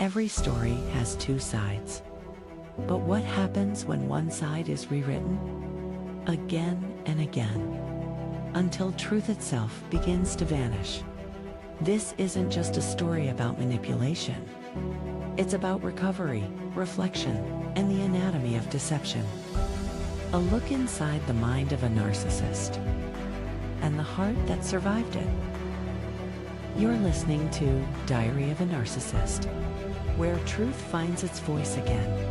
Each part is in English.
Every story has two sides. But what happens when one side is rewritten? Again and again, until truth itself begins to vanish. This isn't just a story about manipulation. It's about recovery, reflection, and the anatomy of deception. A look inside the mind of a narcissist and the heart that survived it. You're listening to Diary of a Narcissist, where truth finds its voice again.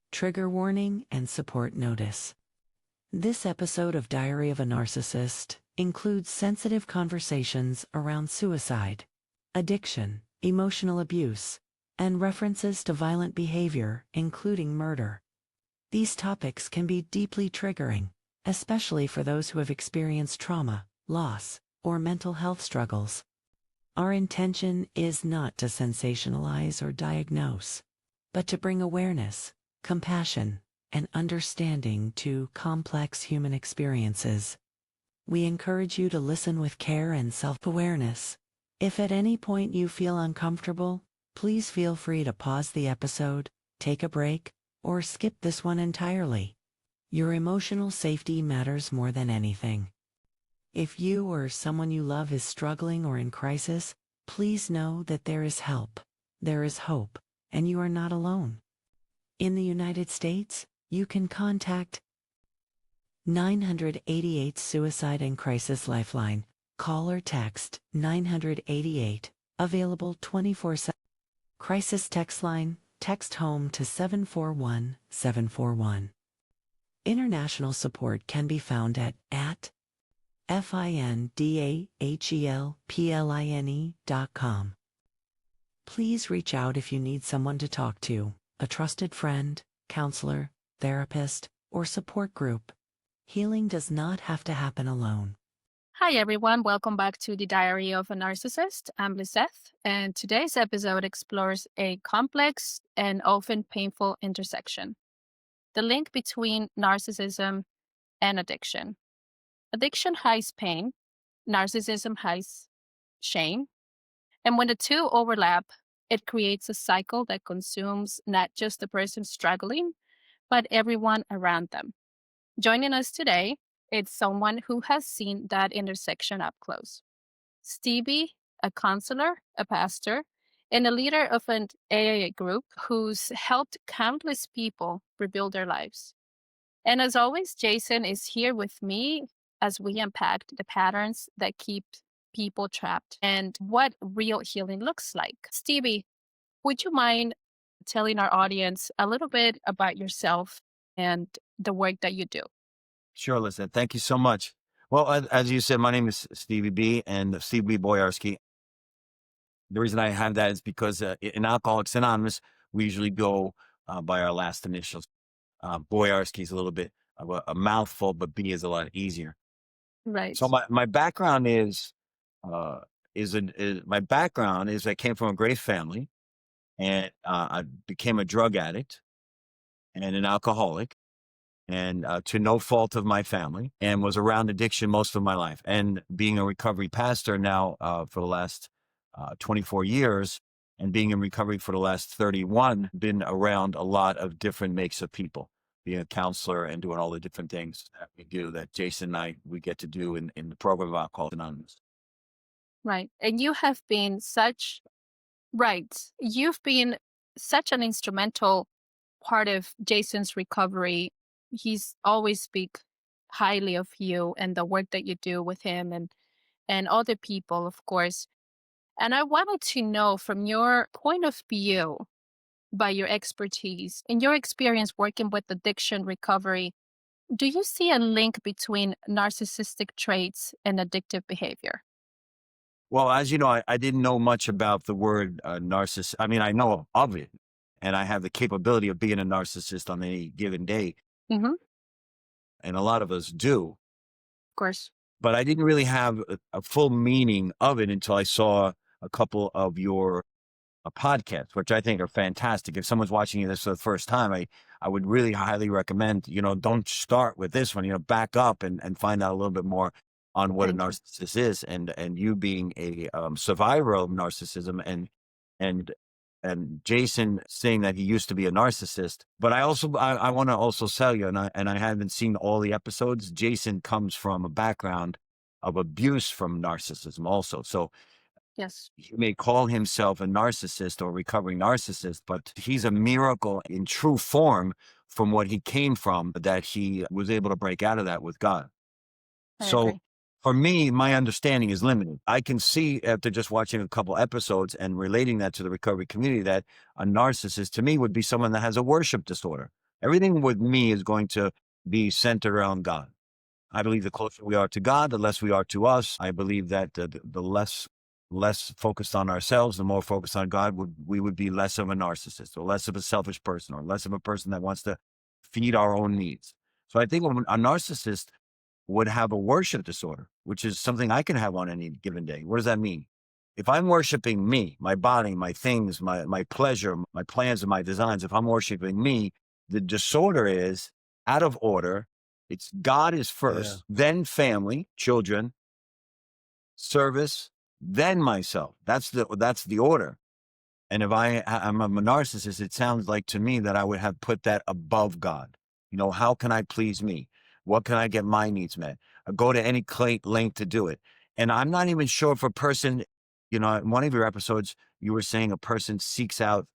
Trigger warning and support notice. This episode of Diary of a Narcissist includes sensitive conversations around suicide, addiction, emotional abuse, and references to violent behavior, including murder. These topics can be deeply triggering, especially for those who have experienced trauma, loss, or mental health struggles. Our intention is not to sensationalize or diagnose, but to bring awareness, compassion, and understanding to complex human experiences. We encourage you to listen with care and self-awareness. If at any point you feel uncomfortable, please feel free to pause the episode, take a break, or skip this one entirely. Your emotional safety matters more than anything. If you or someone you love is struggling or in crisis, please know that there is help, there is hope, and you are not alone. In the United States, you can contact 988 Suicide and Crisis Lifeline. Call or text 988, available 24/7. Crisis text line, text HOME to 741-741. International support can be found at findahelpline.com. Please reach out if you need someone to talk to, a trusted friend, counselor, therapist, or support group. Healing does not have to happen alone. Hi, everyone. Welcome back to the Diary of a Narcissist. I'm Lizeth, and today's episode explores a complex and often painful intersection: the link between narcissism and addiction. Addiction hides pain, narcissism hides shame, and when the two overlap, it creates a cycle that consumes not just the person struggling, but everyone around them. Joining us today is someone who has seen that intersection up close. Stevie, a counselor, a pastor, and a leader of an AA group who's helped countless people rebuild their lives. And as always, Jason is here with me as we unpack the patterns that keep people trapped and what real healing looks like. Stevie, would you mind telling our audience a little bit about yourself and the work that you do? Sure, listen. Thank you so much. Well, as you said, my name is Stevie B and Stevie B Boyarsky. The reason I have that is because in Alcoholics Anonymous, we usually go by our last initials. Boyarsky is a little bit of a mouthful, but B is a lot easier. Right. So my background is I came from a great family, and I became a drug addict and an alcoholic, and to no fault of my family, and was around addiction most of my life. And being a recovery pastor now for the last 24 years, and being in recovery for the last 31, been around a lot of different makes of people, being a counselor and doing all the different things that we do, that Jason and we get to do in the program of Alcoholics Anonymous. Right. And you've been such an instrumental part of Jason's recovery. He's always speak highly of you and the work that you do with him and other people, of course. And I wanted to know, from your point of view, by your expertise and your experience working with addiction recovery, do you see a link between narcissistic traits and addictive behavior? Well, as you know, I didn't know much about the word narcissist. I mean, I know of it, and I have the capability of being a narcissist on any given day. Mm-hmm. Of And a lot of us do. course. But I didn't really have a full meaning of it until I saw a couple of your podcasts, which I think are fantastic. If someone's watching this for the first time, I would really highly recommend, don't start with this one, back up and find out a little bit more. on what a Thank you. narcissist is, and you being a survivor of narcissism, and and Jason saying that he used to be a narcissist. But I want to also tell you, and I haven't seen all the episodes. Jason comes from a background of abuse from narcissism also. So Yes. he may call himself a narcissist or recovering narcissist, but he's a miracle in true form from what he came from, that he was able to break out of that with God. I So agree. for me, my understanding is limited. I can see after just watching a couple episodes and relating that to the recovery community that a narcissist to me would be someone that has a worship disorder. Everything with me is going to be centered around God. I believe the closer we are to God, the less we are to us. I believe that the less focused on ourselves, the more focused on God, we would be less of a narcissist, or less of a selfish person, or less of a person that wants to feed our own needs. So I think a narcissist would have a worship disorder, which is something I can have on any given day. What does that mean? If I'm worshiping me, my body, my things, my pleasure, my plans and my designs, if I'm worshiping me, the disorder is out of order. It's God is first, then family, children, service, then myself. That's the order. And if I'm a narcissist, it sounds like to me that I would have put that above God. How can I please me? What can I get my needs met? I go to any length to do it. And I'm not even sure if a person, in one of your episodes, you were saying a person seeks out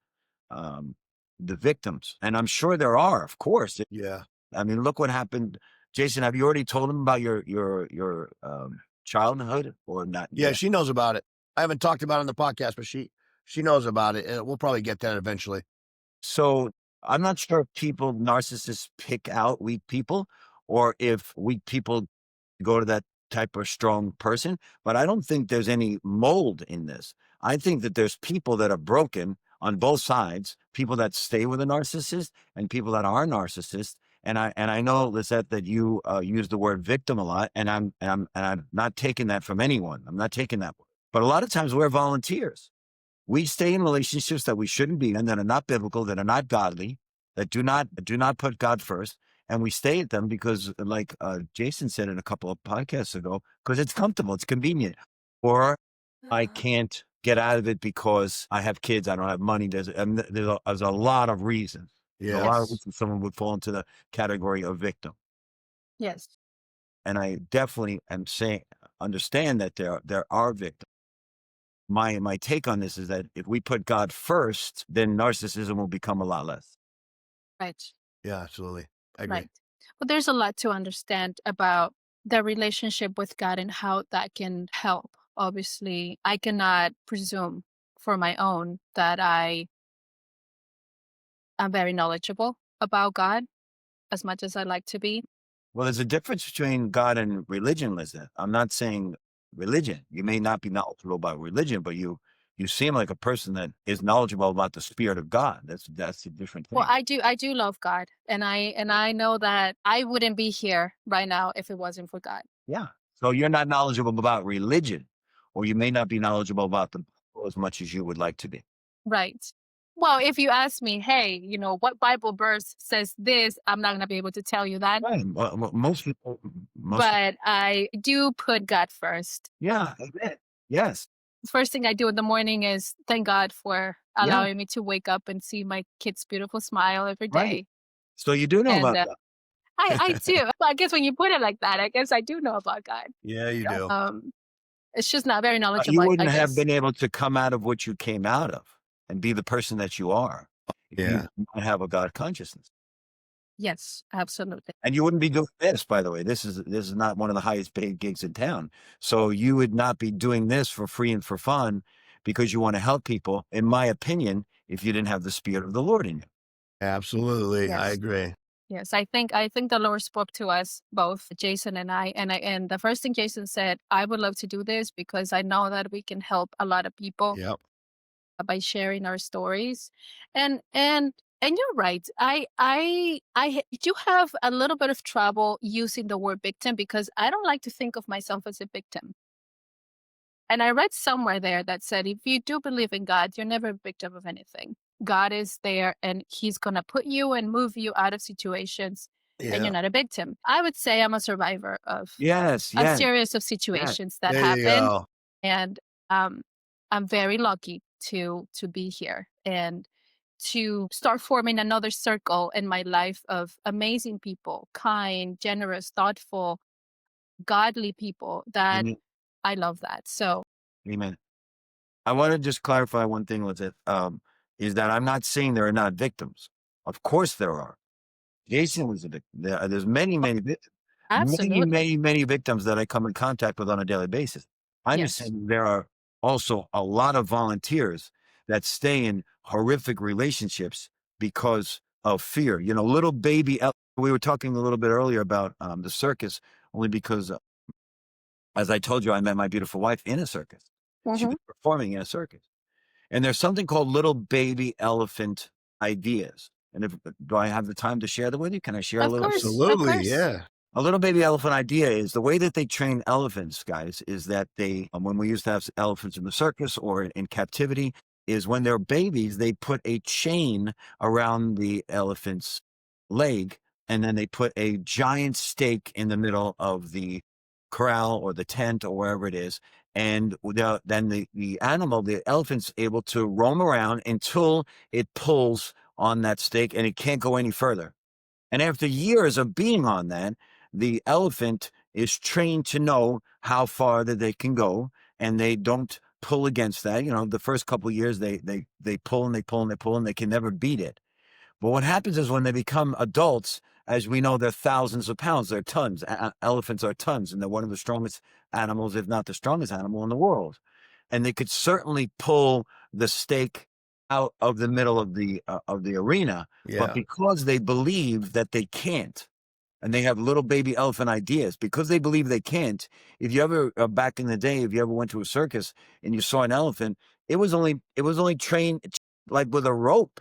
um, the victims. And I'm sure there are, of course. Yeah. I mean, look what happened. Jason, have you already told him about your childhood or not Yeah, yet? she knows about it. I haven't talked about it on the podcast, but she knows about it, and we'll probably get that eventually. So I'm not sure if narcissists pick out weak people, or if weak people go to that type of strong person, but I don't think there's any mold in this. I think that there's people that are broken on both sides, people that stay with a narcissist and people that are narcissists. And I know, Lizeth, that you use the word victim a lot, and I'm not taking that from anyone. I'm not taking that. But a lot of times we're volunteers. We stay in relationships that we shouldn't be in, that are not biblical, that are not godly, that do not put God first. And we stay at them because, like Jason said in a couple of podcasts ago, because it's comfortable, it's convenient. Or I can't get out of it because I have kids, I don't have money. There's a lot of reasons. There's a lot of Yes. reasons someone would fall into the category of victim. Yes. And I definitely understand that there are victims. My take on this is that if we put God first, then narcissism will become a lot less. Right. Yeah, absolutely. I agree. Right. Well, there's a lot to understand about the relationship with God and how that can help. Obviously, I cannot presume for my own that I am very knowledgeable about God as much as I like to be. Well, there's a difference between God and religion, Lizeth. I'm not saying religion. You may not be knowledgeable about religion, but you seem like a person that is knowledgeable about the spirit of God. That's a different Well, thing. I do love God, and I know that I wouldn't be here right now if it wasn't for God. Yeah. So you're not knowledgeable about religion, or you may not be knowledgeable about the Bible as much as you would like to be. Right. Well, if you ask me, hey, what Bible verse says this, I'm not going to be able to tell you that. Right. Most people, But I do put God first. yeah, I bet. Yes. First thing I do in the morning is thank God for Yeah. allowing me to wake up and see my kid's beautiful smile every Right. day. So you do know And about God. I do. Well, I guess when you put it like that, I guess I do know about God. Yeah, you do. It's just not very You knowledgeable, I wouldn't have guess. been able to come out of what you came out of and be the person that you are if you Yeah. did not have a God consciousness. Yes, absolutely. And you wouldn't be doing this, by the way. This is not one of the highest paid gigs in town. So you would not be doing this for free and for fun because you want to help people, in my opinion, if you didn't have the spirit of the Lord in you. Absolutely. I Yes. agree. Yes, I think the Lord spoke to us both, Jason and I, and the first thing Jason said, I would love to do this because I know that we can help a lot of people Yep. by sharing our stories, and you're right. I do have a little bit of trouble using the word victim because I don't like to think of myself as a victim. And I read somewhere there that said, if you do believe in God, you're never a victim of anything. God is there and he's going to put you and move you out of situations then you're not a victim. I would say I'm a survivor of Yes, a yes, series of yes. situations that There you happened, go. and I'm very lucky to be here and to start forming another circle in my life of amazing people, kind, generous, thoughtful, godly people that Amen. I love that. So Amen. I want to just clarify one thing with it, is that I'm not saying there are not victims. Of course there are. Jason was a victim. There's many victims, absolutely. many victims that I come in contact with on a daily basis. I Yes. understand there are also a lot of volunteers that stay in horrific relationships because of fear. You know, little baby, we were talking a little bit earlier about the circus, only because, as I told you, I met my beautiful wife in a circus. She Hmm. was performing in a circus. And there's something called little baby elephant ideas. And do I have the time to share them with you? Can I share a Of little? course. Of Absolutely. course. Yeah. A little baby elephant idea is the way that they train elephants, guys, is that they, when we used to have elephants in the circus or in captivity, is when they're babies, they put a chain around the elephant's leg, and then they put a giant stake in the middle of the corral or the tent or wherever it is. And then the animal, the elephant's able to roam around until it pulls on that stake and it can't go any further. And after years of being on that, the elephant is trained to know how far that they can go, and they don't pull against that. You know, the first couple of years they pull and they pull and they pull and they can never beat it. But what happens is when they become adults, as we know, they're thousands of pounds, they're tons. Elephants are tons, and they're one of the strongest animals, if not the strongest animal in the world. And they could certainly pull the stake out of the middle of the arena, but Yeah. because they believe that they can't, and they have little baby elephant ideas, because they believe they can't. If you ever, back in the day, if you ever went to a circus and you saw an elephant, it was only trained like with a rope,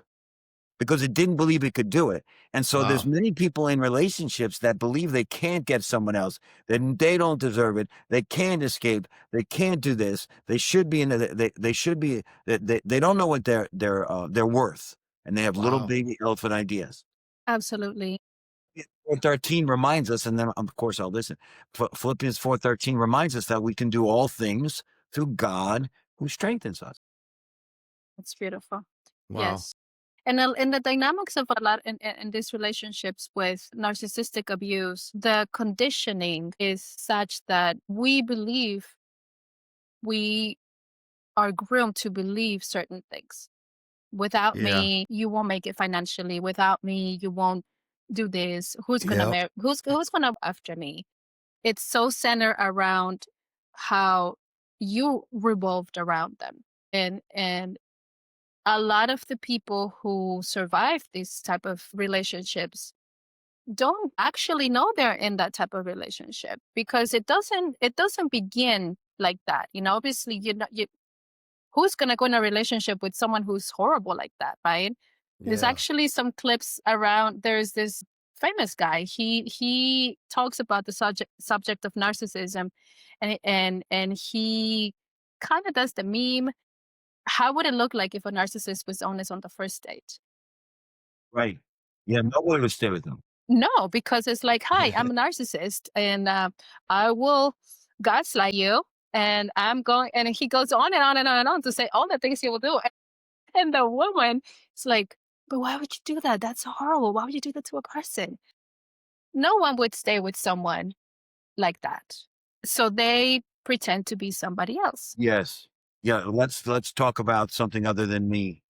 because it didn't believe it could do it. And so there's Wow. many people in relationships that believe they can't get someone else, that they don't deserve it, they can't escape, they can't do this, they should be in they should be, they don't know what they're worth, and they have little Wow. baby elephant ideas. Absolutely. 4:13 reminds us, and then of course I'll listen. Philippians 4:13 reminds us that we can do all things through God who strengthens us. It's beautiful. Wow. Yes. And in the dynamics of a lot in these relationships with narcissistic abuse, the conditioning is such that we believe we are groomed to believe certain things. Without Yeah. me, you won't make it financially. Without me, you won't do this. Who's gonna Yep. marry? Who's gonna after me? It's so centered around how you revolved around them, and a lot of the people who survive these type of relationships don't actually know they're in that type of relationship because it doesn't begin like that. Obviously, who's going to go in a relationship with someone who's horrible like that, right? There's Yeah. actually some clips around. There's this famous guy. He talks about the subject of narcissism, and he kind of does the meme. How would it look like if a narcissist was honest on the first date? Right. Yeah, nobody would stay with them. No, because it's like, hi, I'm a narcissist, and I will gaslight you, and I'm going, and he goes on and on and on and on to say all the things he will do. And the woman is like, but why would you do that? That's horrible. Why would you do that to a person? No one would stay with someone like that. So they pretend to be somebody else. Yes. Yeah, let's talk about something other than me.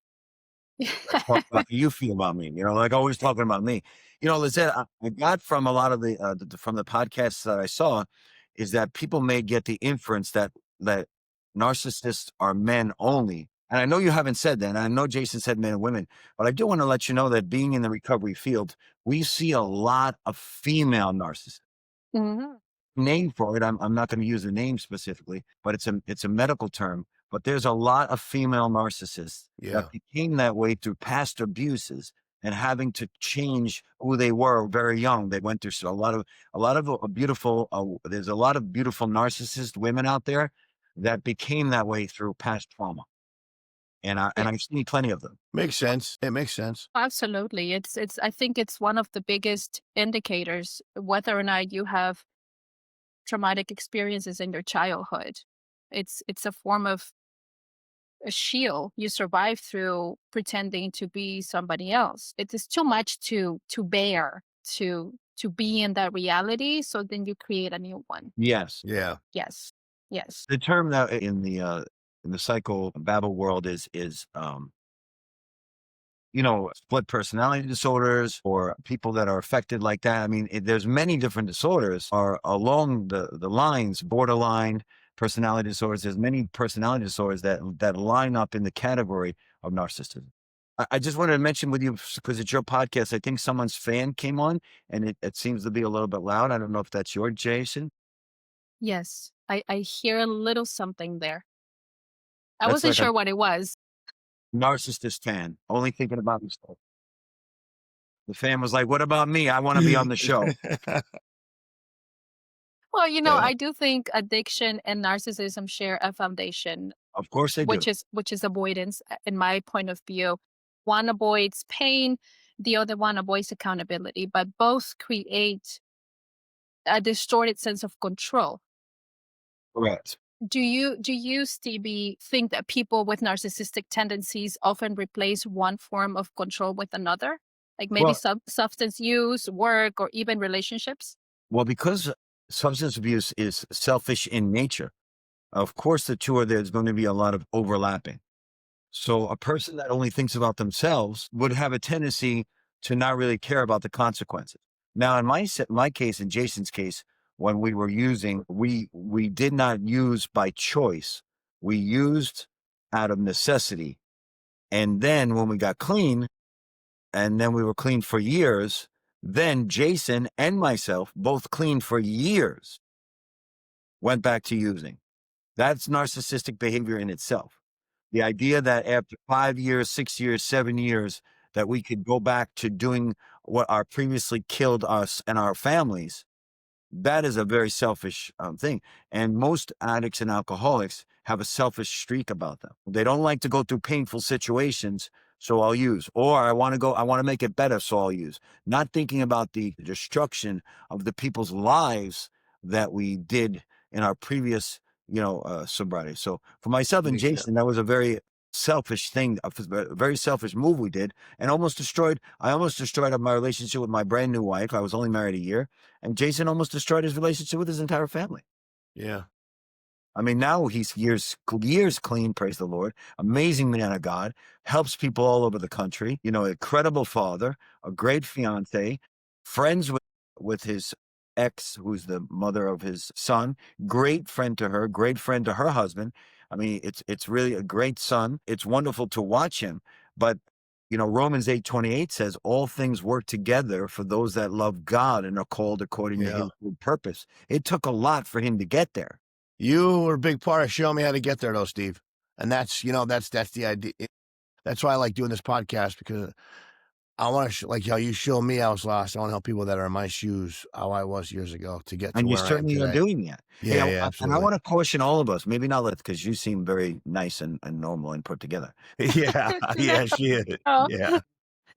Let's talk about how you feel about me, like always talking about me. Lizette, I got from a lot of from the podcasts that I saw, is that people may get the inference that narcissists are men only. And I know you haven't said that. And I know Jason said men and women, but I do want to let you know that being in the recovery field, we see a lot of female narcissists. Mhm. Name for it. I'm not going to use the name specifically, but it's a medical term. But there's a lot of female narcissists that Yeah. became that way through past abuses and having to change who they were very young. They went through a lot of beautiful. There's a lot of beautiful narcissist women out there that became that way through past trauma. And I've seen plenty of them. Makes sense. It makes sense. Absolutely. I think it's one of the biggest indicators whether or not you have traumatic experiences in your childhood. It's a form of a shield you survive through pretending to be somebody else. It is too much to bear to be in that reality. So then you create a new one. Yes. Yeah. Yes. Yes. The term that in the psychobabble world is split personality disorders or people that are affected like that. I mean, there's many different disorders are along the lines, borderline personality disorders. There's many personality disorders that line up in the category of narcissism. I just wanted to mention with you, because it's your podcast, I think someone's fan came on and it seems to be a little bit loud. I don't know if that's your Jason. Yes. I hear a little something there. I That's wasn't like a sure what it was. narcissist fan, only thinking about himself. The fan was like, what about me? I want to be on the show. Well, Yeah. I do think addiction and narcissism share a foundation, Of course they do. which is avoidance, in my point of view. One avoids pain, the other one avoids accountability, but both create a distorted sense of control. Correct. Do you, Stevie, think that people with narcissistic tendencies often replace one form of control with another? Like maybe Well, substance use, work, or even relationships? well, because substance abuse is selfish in nature, of course, there's going to be a lot of overlapping. So a person that only thinks about themselves would have a tendency to not really care about the consequences. Now, in my case, in Jason's case, when we were using, we did not use by choice. We used out of necessity. And then when we got clean, and then we were clean for years, then Jason and myself, both clean for years, went back to using. That's narcissistic behavior in itself. The idea that after 5 years, 6 years, 7 years, that we could go back to doing what our previously killed us and our families, that is a very selfish thing. And most addicts and alcoholics have a selfish streak about them. They don't like to go through painful situations, so I'll use. Or I want to make it better, so I'll use. Not thinking about the destruction of the people's lives that we did in our previous, sobriety. So for myself and Makes sense. Jason, that was a very selfish thing, a very selfish move we did, and I almost destroyed my relationship with my brand new wife. I was only married a year. And Jason almost destroyed his relationship with his entire family. Yeah. I mean, now he's years clean, praise the Lord. Amazing man of God, helps people all over the country. A incredible father, a great fiance, friends with his ex, who's the mother of his son. Great friend to her, great friend to her husband. I mean, it's really a great son. It's wonderful to watch him, but Romans 8:28 says all things work together for those that love God and are called according to his good purpose. It took a lot for him to get there. You were a big part of showing me how to get there, though, Steve. And that's the idea. That's why I like doing this podcast, because I want to, like how you show me I was lost. I want to help people that are in my shoes, how I was years ago, to get to And you where I am certainly are today. doing that. Yeah, Hey, yeah, and I absolutely. want to caution all of us, maybe not Lizeth, because you seem very nice and normal and put together. Yeah, yeah, she is. Oh. Yeah,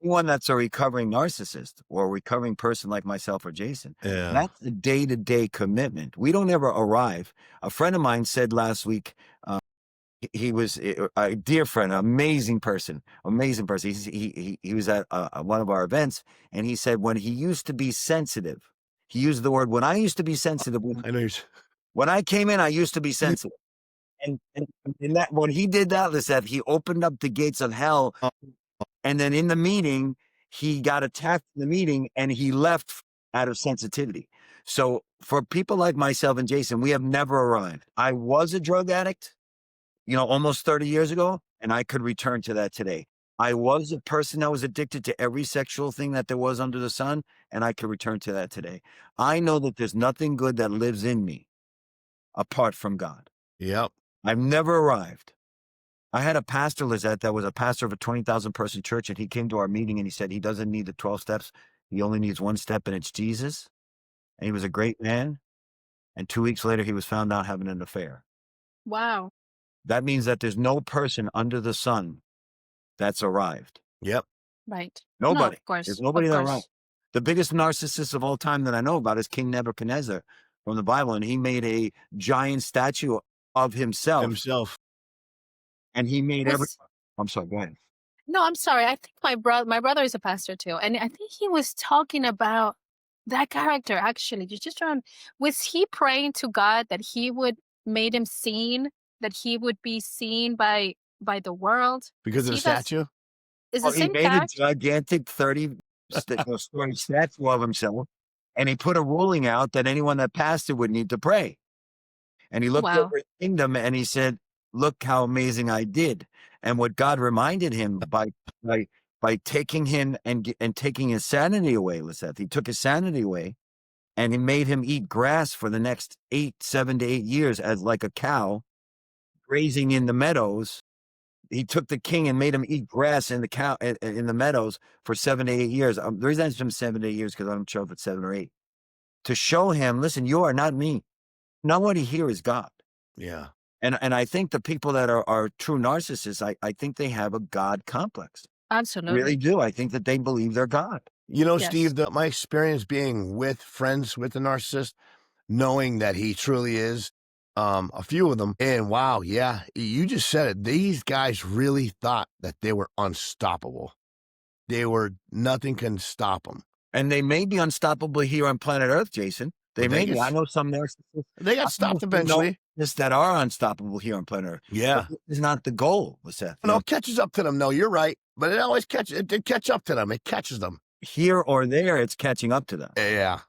Anyone that's a recovering narcissist or a recovering person like myself or Jason, yeah. that's a day-to-day commitment. We don't ever arrive. A friend of mine said last week, he was a dear friend, amazing person. He was at one of our events, and he said when he used to be sensitive, he used the word, when I used to be sensitive, I know when I came in, I used to be sensitive. And that when he did that, Lizeth, he opened up the gates of hell. And then in the meeting, he got attacked in the meeting and he left out of sensitivity. So for people like myself and Jason, we have never arrived. I was a drug addict, almost 30 years ago, and I could return to that today. I was a person that was addicted to every sexual thing that there was under the sun, and I could return to that today. I know that there's nothing good that lives in me apart from God. Yep. I've never arrived. I had a pastor, Lizeth, that was a pastor of a 20,000 person church, and he came to our meeting and he said he doesn't need the 12 steps. He only needs one step, and it's Jesus. And he was a great man. And 2 weeks later, he was found out having an affair. Wow. that means that there's no person under the sun that's arrived. Yep. Right. Nobody. No, of course. There's nobody of that course. arrived. The biggest narcissist of all time that I know about is King Nebuchadnezzar from the Bible, and he made a giant statue of himself. And he made I'm sorry, go ahead. No, I'm sorry. I think my brother is a pastor too, and I think he was talking about that character. Actually, was he praying to God that he would made him seen, that he would be seen by the world Because of the statue? Is the He same made a character? gigantic 30-story statue of himself, and he put a ruling out that anyone that passed it would need to pray. And he looked Wow. over his kingdom and he said, "Look how amazing I did." And what God reminded him by taking him and taking his sanity away, Lizeth, he took his sanity away, and he made him eat grass for the next 7 to 8 years as like a cow grazing in the meadows. He took the king and made him eat grass in the meadows for 7 to 8 years. The reason it's been 7 to 8 years because I'm not sure if it's 7 or 8. To show him, listen, you are not me. Nobody here is God. Yeah. And I think the people that are true narcissists, I think they have a God complex. Absolutely. Really do. I think that they believe they're God. You know, Yes. Steve, my experience being with friends with the narcissist, knowing that he truly is, a few of them, and wow, yeah, you just said it. These guys really thought that they were unstoppable. Nothing can stop them. And they may be unstoppable here on planet Earth, Jason. They Well, may be. I know some narcissists. They got stopped eventually. That are unstoppable here on planet Earth. Yeah. But it's not the goal, Lizeth. No, it catches up to them. No, you're right. But it always it catch up to them. It catches them. Here or there, it's catching up to them. Yeah.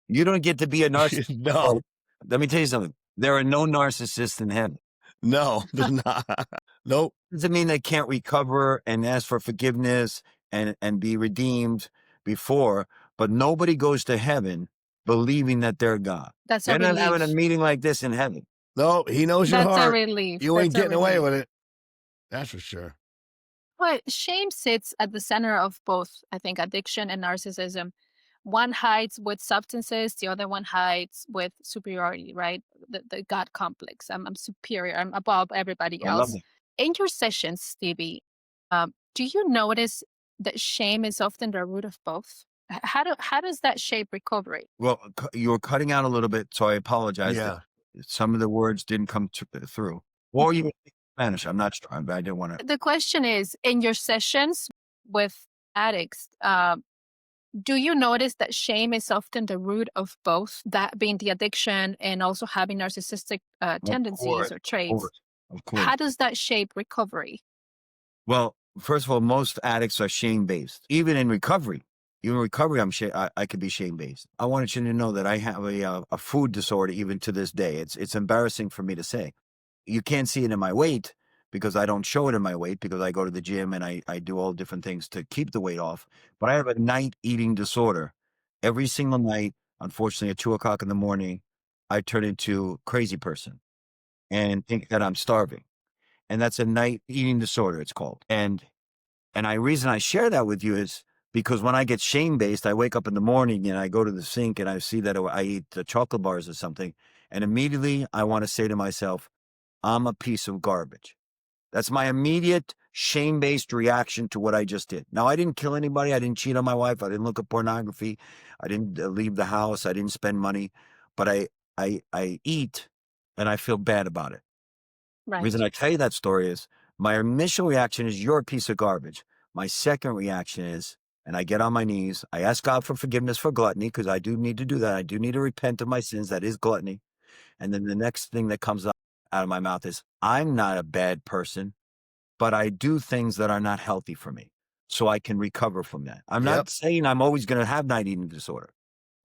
You don't get to be a narcissist. No. Let me tell you something. There are no narcissists in heaven. No, there's not. Nope. Doesn't mean they can't recover and ask for forgiveness and be redeemed before, but nobody goes to heaven believing that they're God. That's They're a not relief. having a meeting like this in heaven. No, he knows your That's a heart. relief. You ain't That's a getting away relief. with it. That's for sure. But shame sits at the center of both, I think, addiction and narcissism. One hides with substances, the other one hides with superiority, right? The God complex. I'm superior. I'm above everybody I love else. it. In your sessions, Stevie, do you notice that shame is often the root of both? How does that shape recovery? Well, you were cutting out a little bit, so I apologize. Yeah. Some of the words didn't come through. Or you speak Spanish. I'm not sure, but I didn't want to. The question is, in your sessions with addicts, do you notice that shame is often the root of both, that being the addiction and also having narcissistic tendencies or traits? Of course. How does that shape recovery? Well, first of all, most addicts are shame-based. Even in recovery, I could be shame-based. I wanted you to know that I have a food disorder even to this day. It's embarrassing for me to say. You can't see it in my weight because I don't show it in my weight because I go to the gym and I do all different things to keep the weight off. But I have a night eating disorder. Every single night, unfortunately, at 2 o'clock in the morning, I turn into a crazy person and think that I'm starving. And that's a night eating disorder, it's called. And reason I share that with you is because when I get shame-based, I wake up in the morning and I go to the sink and I see that I eat the chocolate bars or something. And immediately I want to say to myself, I'm a piece of garbage. That's my immediate shame-based reaction to what I just did. Now, I didn't kill anybody. I didn't cheat on my wife. I didn't look at pornography. I didn't leave the house. I didn't spend money. But I eat and I feel bad about it. Right. The reason I tell you that story is my initial reaction is you're a piece of garbage. My second reaction is, and I get on my knees, I ask God for forgiveness for gluttony because I do need to do that. I do need to repent of my sins. That is gluttony. And then the next thing that comes out of my mouth is, I'm not a bad person, but I do things that are not healthy for me. So I can recover from that. I'm not saying I'm always going to have night eating disorder,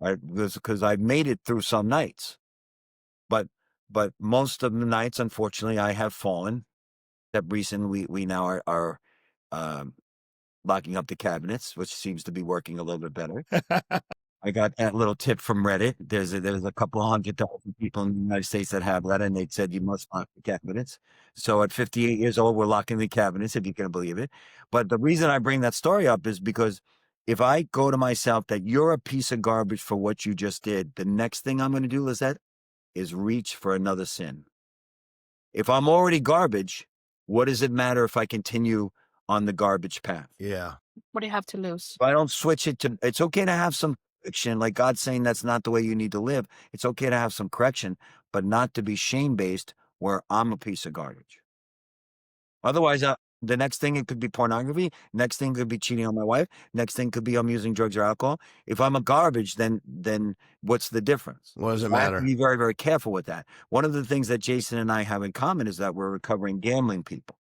right? Because I've made it through some nights. But most of the nights, unfortunately, I have fallen. That recently we now are locking up the cabinets, which seems to be working a little bit better. I got that little tip from Reddit. There's a couple 100,000 people in the United States that have that, and they said you must lock the cabinets. So at 58 years old, we're locking the cabinets, if you can believe it. But the reason I bring that story up is because if I go to myself that you're a piece of garbage for what you just did, the next thing I'm going to do, Lizeth, is reach for another sin. If I'm already garbage, what does it matter if I continue on the garbage path? Yeah. What do you have to lose? If I don't switch it to, it's okay to have some correction, like God's saying that's not the way you need to live. It's okay to have some correction, but not to be shame-based where I'm a piece of garbage. Otherwise, the next thing, it could be pornography. Next thing could be cheating on my wife. Next thing could be I'm using drugs or alcohol. If I'm a garbage, then what's the difference? What does it I have matter? to be very, very careful with that. One of the things that Jason and I have in common is that we're recovering gambling people.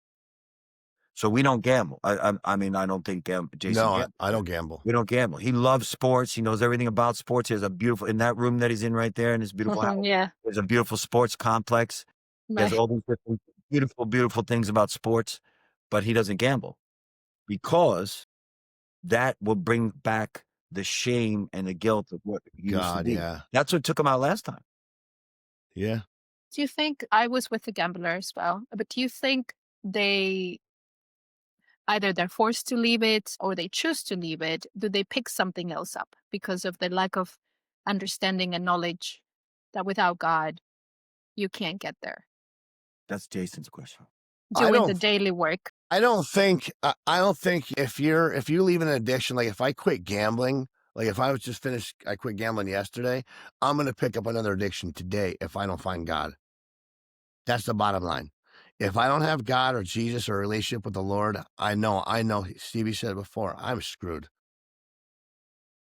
So we don't gamble. I mean, I don't think Jason No, gambles. I don't gamble. We don't gamble. He loves sports. He knows everything about sports. He has a beautiful, in that room that he's in right there in his beautiful house, Yeah. there's a beautiful sports complex. He has Right. all these different beautiful, beautiful things about sports, but he doesn't gamble because that will bring back the shame and the guilt of what he used to God, be. yeah. That's what took him out last time. Yeah. Do you think, I was with a gambler as well, but do you think either they're forced to leave it or they choose to leave it? Do they pick something else up because of the lack of understanding and knowledge that without God, you can't get there? That's Jason's question. Doing the daily work. I don't think if you leave an addiction, like if I quit gambling, like if I was just finished, I quit gambling yesterday, I'm going to pick up another addiction today if I don't find God. That's the bottom line. If I don't have God or Jesus or a relationship with the Lord, I know, Stevie said it before, I'm screwed.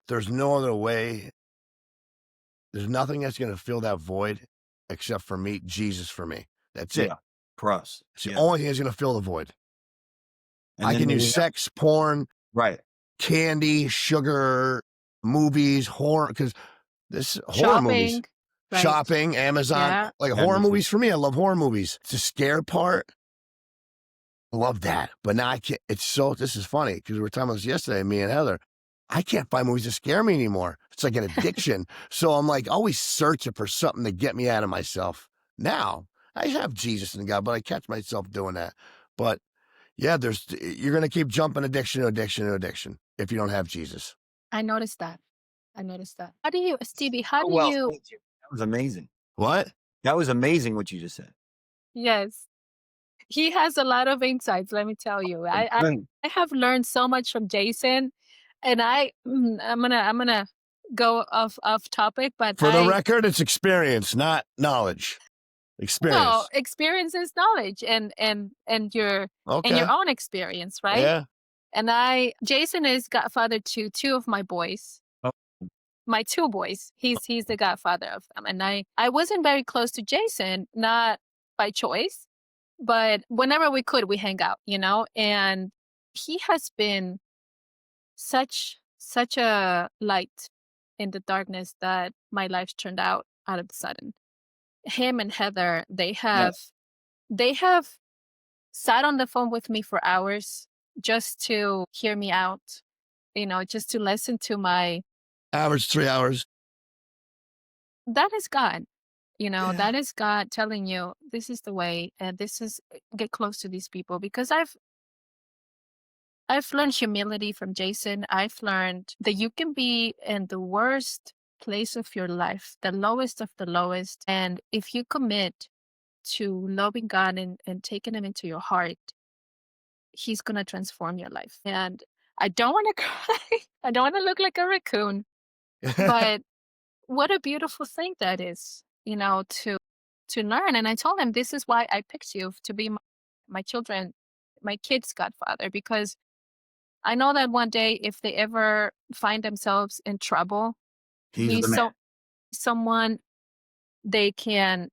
There's no other way. There's nothing that's going to fill that void except for me, Jesus for me. That's it. Yeah, for us. It's the only thing that's going to fill the void. And I then can use sex, porn, right, candy, sugar, movies, horror, because this horror movies. Shopping. Right. Shopping, Amazon, Yeah. like horror movies for me. I love horror movies. It's the scare part. I love that. But now I can't, this is funny because we were talking about this yesterday, me and Heather. I can't find movies that scare me anymore. It's like an addiction. So I'm like always searching for something to get me out of myself. Now I have Jesus and God, but I catch myself doing that. But yeah, you're going to keep jumping addiction to addiction to addiction if you don't have Jesus. I noticed that. How do you, Stevie, how do well, you? that was amazing. What? That was amazing what you just said. Yes. He has a lot of insights, let me tell you. I have learned so much from Jason, and I'm gonna go off topic, but For the record, it's experience, not knowledge. Experience. No, experience is knowledge, and your own experience, right? Yeah. And Jason is godfather to two of my boys. Oh. My two boys. He's the godfather of them. And I wasn't very close to Jason, not by choice, but whenever we could, we hang out, and he has been such a light in the darkness that my life turned out of the sudden. Him and Heather, they have sat on the phone with me for hours just to hear me out, just to listen to my average 3 hours. That is God. That is God telling you this is the way, and get close to these people, because I've learned humility from Jason. I've learned that you can be in the worst place of your life, the lowest of the lowest, and if you commit to loving God and taking him into your heart, he's going to transform your life. And I don't want to cry. I don't want to look like a raccoon, but what a beautiful thing that is, to learn. And I told him, this is why I picked you to be my kids' godfather, because I know that one day if they ever find themselves in trouble, he's someone they can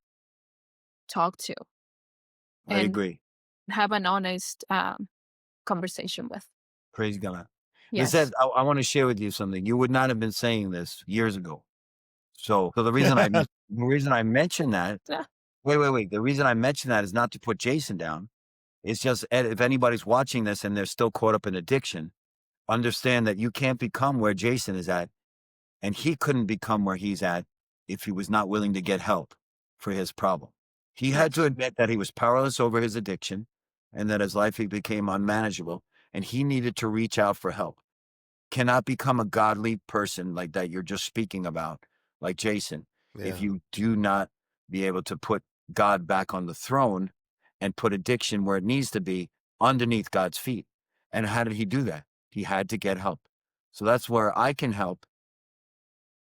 talk to. I agree. Have an honest conversation with. Praise God. Yes. Lizeth, I want to share with you something. You would not have been saying this years ago. So the reason I mention that, wait. The reason I mention that is not to put Jason down. It's just, if anybody's watching this and they're still caught up in addiction, understand that you can't become where Jason is at, and he couldn't become where he's at if he was not willing to get help for his problem. He had to admit that he was powerless over his addiction and that his life became unmanageable, and he needed to reach out for help. Cannot become a godly person like that you're just speaking about, like Jason, if you do not be able to put God back on the throne and put addiction where it needs to be, underneath God's feet. And how did he do that? He had to get help. So that's where I can help.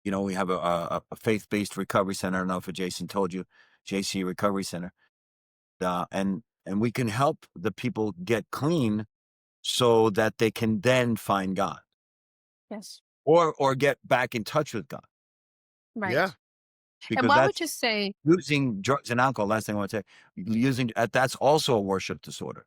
You know, we have a faith-based recovery center. I don't know if Jason told you, JC Recovery Center. And we can help the people get clean so that they can then find God. Yes. Or get back in touch with God. Right. Yeah. Because And what would that's you say? using drugs and alcohol. Last thing I want to say, that's also a worship disorder.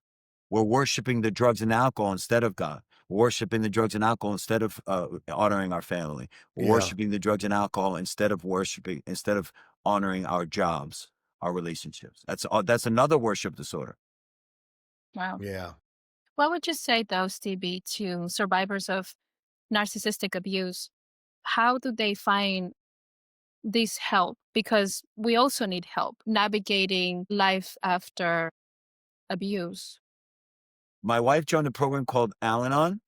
We're worshiping the drugs and alcohol instead of God. We're worshiping the drugs and alcohol instead of honoring our family. We're Yeah. worshiping the drugs and alcohol instead of honoring our jobs, our relationships. That's another worship disorder. Wow. Yeah. What would you say, though, Stevie, to survivors of narcissistic abuse? How do they find this help? Because we also need help navigating life after abuse. My wife joined a program called Al-Anon,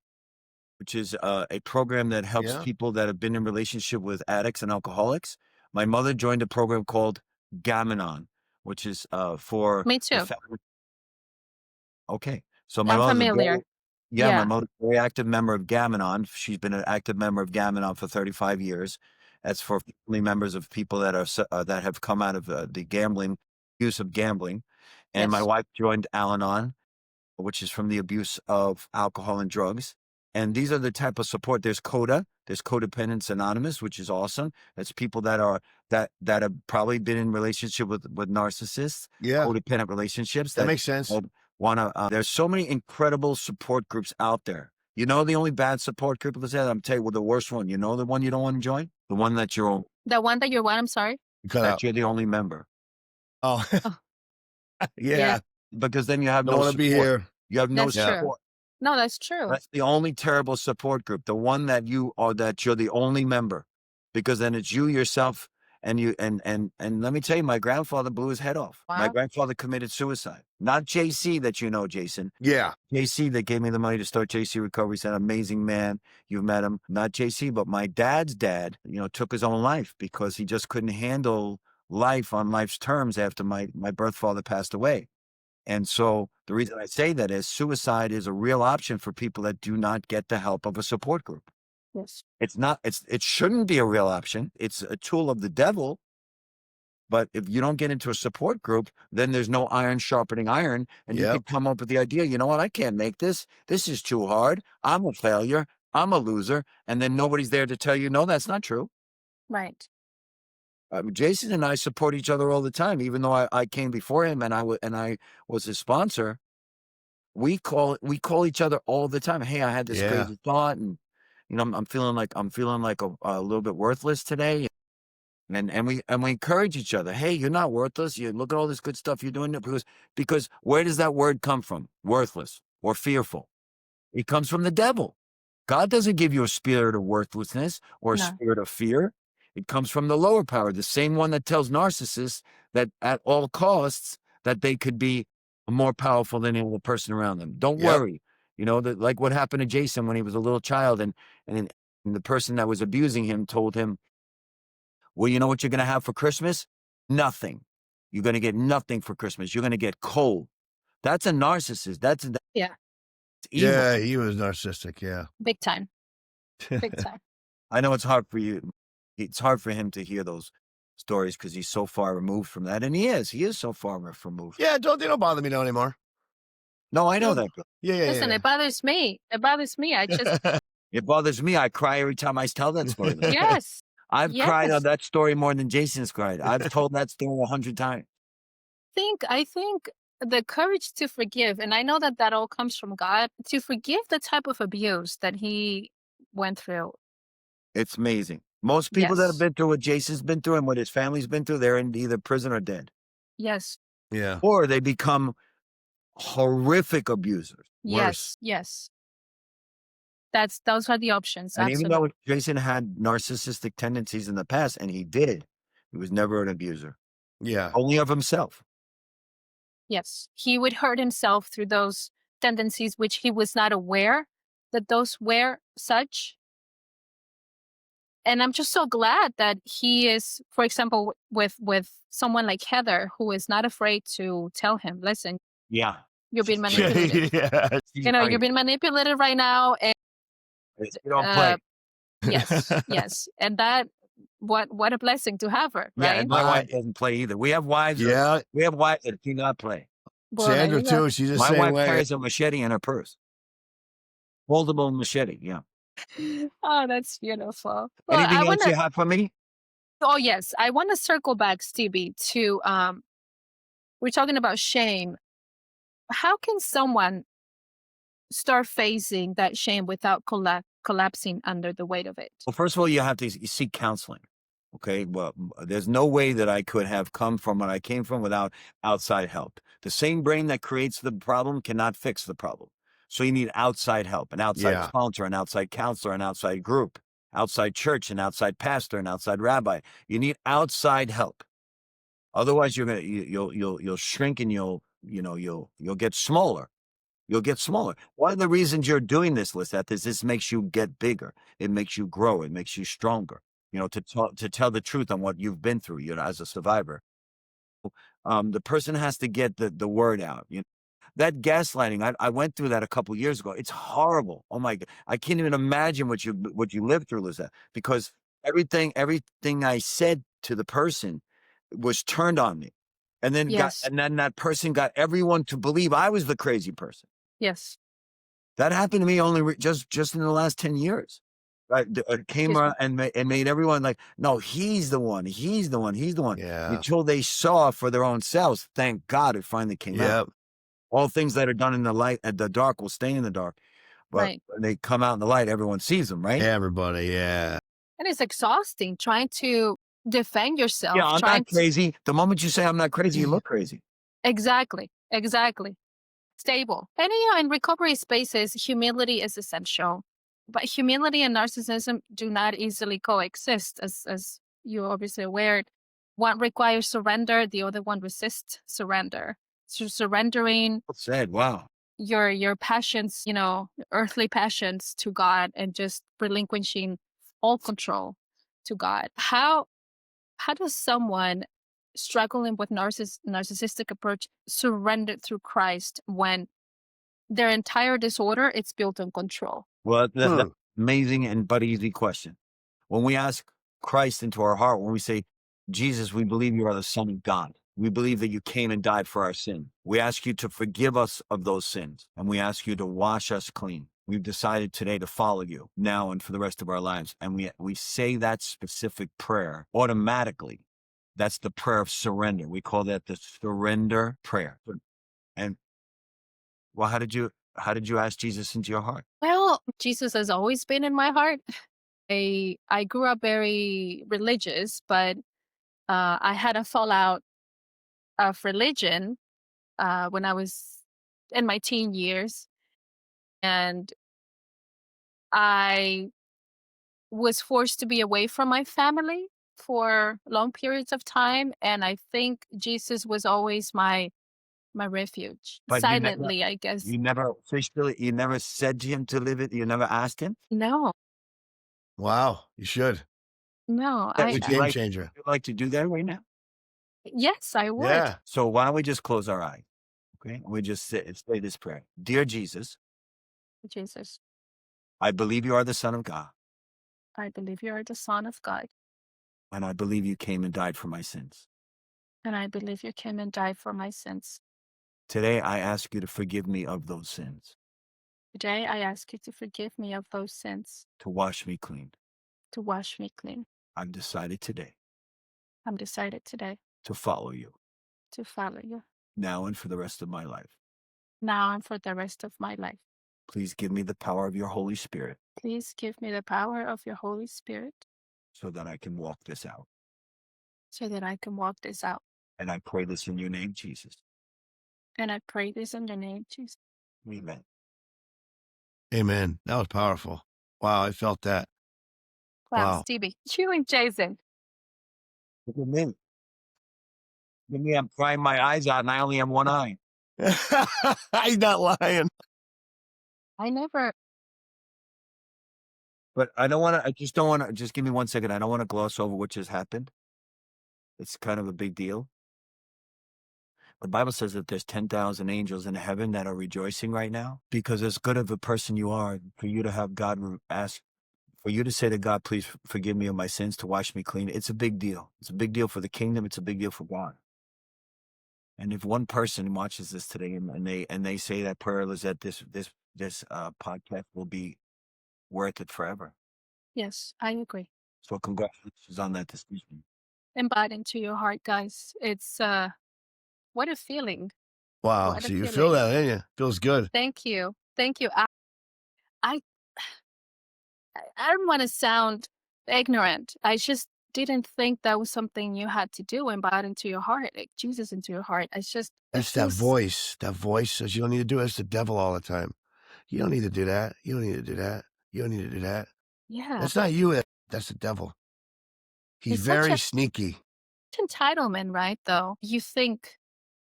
which is a program that helps Yeah. people that have been in relationship with addicts and alcoholics. My mother joined a program called Gam-Anon, which is for Me the too. family. Okay. So my I'm mother's familiar. my Yeah. mother's a very active member of Gam-Anon. She's been an active member of Gam-Anon for 35 years. That's for family members of people that are that have come out of the use of gambling. And my Yes. wife joined Al-Anon, which is from the abuse of alcohol and drugs. And these are the type of support. There's CODA, there's Codependence Anonymous, which is awesome. That's people that have probably been in relationship with narcissists, Yeah. codependent relationships. That makes sense. There's so many incredible support groups out there. You know, the only bad support group, I'm telling you, the worst one. You know, the one you don't want to join, the one that you're The one that you're what? I'm sorry. Cut out. you're the only member. Oh. Oh. Yeah. Yeah. Because then you have Don't no want to support. be here. You have no That's true. support. No, that's true. That's the only terrible support group. The one that you're the only member, because then it's you, yourself, and you, and let me tell you, my grandfather blew his head off. My Wow. grandfather committed suicide. Not JC that you know, Jason. Yeah. JC that gave me the money to start JC Recovery Center. Amazing man. You've met him. Not JC, but my dad's dad, took his own life because he just couldn't handle life on life's terms after my birth father passed away. And so the reason I say that is suicide is a real option for people that do not get the help of a support group. Yes. It shouldn't be a real option. It's a tool of the devil. But if you don't get into a support group, then there's no iron sharpening iron. And you can come up with the idea, you know what, I can't make this. This is too hard. I'm a failure. I'm a loser. And then nobody's there to tell you, no, that's not true. Right. Jason and I support each other all the time, even though I came before him and I was his sponsor. We call each other all the time. Hey, I had this crazy thought, and I'm feeling like a little bit worthless today, and we encourage each other. Hey, you're not worthless. You look at all this good stuff you're doing, because where does that word come from? Worthless or fearful? It comes from the devil. God doesn't give you a spirit of worthlessness or a No. spirit of fear. It comes from the lower power, the same one that tells narcissists that at all costs that they could be more powerful than any other person around them. Don't worry. Like what happened to Jason when he was a little child, and the person that was abusing him told him, well, you know what you're going to have for Christmas? Nothing. You're going to get nothing for Christmas. You're going to get coal. That's a narcissist. That's Yeah. evil. Yeah, he was narcissistic. Yeah. Big time. Big time. I know it's hard for you. It's hard for him to hear those stories because he's so far removed from that. And he is so far removed. Yeah. They don't bother me now anymore. No, I know that. Yeah. Listen, it bothers me. It bothers me. I just, It bothers me. I cry every time I tell that story. yes. I've cried Yes. on that story more than Jason's cried. I've told that story 100 times. I think the courage to forgive, and I know that all comes from God, to forgive the type of abuse that he went through. It's amazing. Most people that have Yes. been through what Jason's been through and what his family's been through, they're in either prison or dead. Yes. Yeah. Or they become horrific abusers. Worse. Yes. Those are the options. And Absolutely. even though Jason had narcissistic tendencies in the past, and he did, he was never an abuser. Yeah. Only of himself. Yes. He would hurt himself through those tendencies, which he was not aware that those were such. And I'm just so glad that he is, for example, with someone like Heather, who is not afraid to tell him, listen, Yeah. You're being manipulated. Yeah. You know, you're being manipulated right now. And You don't play. yes, yes. And that, what a blessing to have her, Yeah, right? and my wife doesn't play either. We have wives. Yeah. We have wives that do not play. Well, there Sandra you go. too. She's the My same wife way. carries a machete in her purse. Foldable machete. Yeah. Oh, that's beautiful. Well, Anything I else want you to. have for me? Oh, yes, I want to circle back, Stevie, to we're talking about shame. How can someone start facing that shame without collapsing under the weight of it? Well, first of all, you have to seek counseling. Okay. Well, there's no way that I could have come from what I came from without outside help. The same brain that creates the problem cannot fix the problem. So you need outside help, an outside Yeah. sponsor, an outside counselor, an outside group, outside church, an outside pastor, an outside rabbi. You need outside help. Otherwise, you'll shrink and you'll get smaller. You'll get smaller. One of the reasons you're doing this, Lizeth, is this makes you get bigger. It makes you grow. It makes you stronger. To tell the truth on what you've been through, as a survivor. The person has to get the word out. That gaslighting, I went through that a couple years ago. It's horrible. Oh my God. I can't even imagine what you lived through, Lizeth, because everything I said to the person was turned on me. And then Yes. then that person got everyone to believe I was the crazy person. Yes. That happened to me only just in the last 10 years. Right? It came around and made everyone like, no, he's the one. He's the one. He's the one. Yeah. Until they saw for their own selves. Thank God it finally came out. Yep. All things that are done in the light and the dark will stay in the dark. But Right. when they come out in the light, everyone sees them, right? Everybody. Yeah. And it's exhausting trying to defend yourself. Yeah, I'm not crazy. The moment you say I'm not crazy, you look crazy. Exactly. Stable. And in recovery spaces, humility is essential. But humility and narcissism do not easily coexist, as you're obviously aware. One requires surrender, the other one resists surrender. So surrendering Well said. Wow. your passions, earthly passions to God, and just relinquishing all control to God. How does someone struggling with narcissistic approach surrender through Christ when their entire disorder it's built on control? Well, that's amazing and but easy question. When we ask Christ into our heart, when we say, Jesus, we believe you are the Son of God. We believe that you came and died for our sin. We ask you to forgive us of those sins, and we ask you to wash us clean. We've decided today to follow you now and for the rest of our lives. And we say that specific prayer automatically. That's the prayer of surrender. We call that the surrender prayer. And well, how did you ask Jesus into your heart? Well, Jesus has always been in my heart. I grew up very religious, but I had a fallout of religion when I was in my teen years. And I was forced to be away from my family for long periods of time. And I think Jesus was always my refuge. But Silently, I guess. you never said to him to live it. You never asked him? No, Wow. You should. no. That I would It's a game changer. Would you like to do that right now? yes, I would. Yeah. So why don't we just close our eyes? Okay. And we just sit and say this prayer. Dear Jesus, Jesus, I believe you are the Son of God, I believe you are the Son of God, and I believe you came and died for my sins. and I believe you came and died for my sins. Today, I ask you to forgive me of those sins, Today, I ask you to forgive me of those sins, to wash me clean. to wash me clean. I've decided today I'm decided today to follow you to follow you now and for the rest of my life. now and for the rest of my life. Please give me the power of your Holy Spirit Please give me the power of your Holy Spirit so that I can walk this out. so that I can walk this out. And I pray this in your name, Jesus. And I pray this in your name, Jesus. Amen. Amen. That was powerful. Wow. I felt that. Wow, Wow. Stevie, you and Jason. Look at me. Look at me, I'm crying my eyes out and I only have one eye. He's not lying. I never. But I just don't want to, just give me 1 second. I don't want to gloss over what just happened. It's kind of a big deal. The Bible says that there's 10,000 angels in heaven that are rejoicing right now, because as good of a person you are, for you to have God ask, for you to say to God, please forgive me of my sins, to wash me clean, it's a big deal. It's a big deal for the kingdom. It's a big deal for God. And if one person watches this today and they say that prayer, Lizeth, this podcast will be worth it forever. Yes, I agree. So congratulations on that decision. Embody into your heart, guys. It's what a feeling. Wow. What a So you feel feeling. that, didn't you? Feels good. Thank you. Thank you. I don't want to sound ignorant. I just didn't think that was something you had to do, embody into your heart, like Jesus into your heart. It's just That's that voice. That voice says you don't need to do it. It's the devil all the time. You don't need to do that. You don't need to do that. You don't need to do that. Yeah. That's not you. That's the devil. He's It's very such sneaky. entitlement, right? Though you think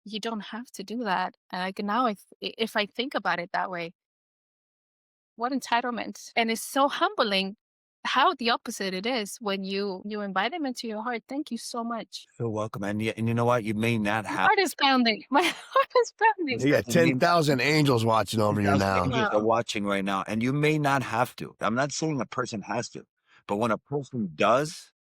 you don't have to do that, and like now, if I think about it that way, what entitlement! And it's so humbling how the opposite it is when you invite him into your heart. Thank you so much. You're welcome. And you know what? You may not My have. heart is pounding. My heart is pounding. You got 10,000 angels watching over you 10,000 now. angels Wow. are watching right now, and you may not have to. I'm not saying a person has to, but when a person does,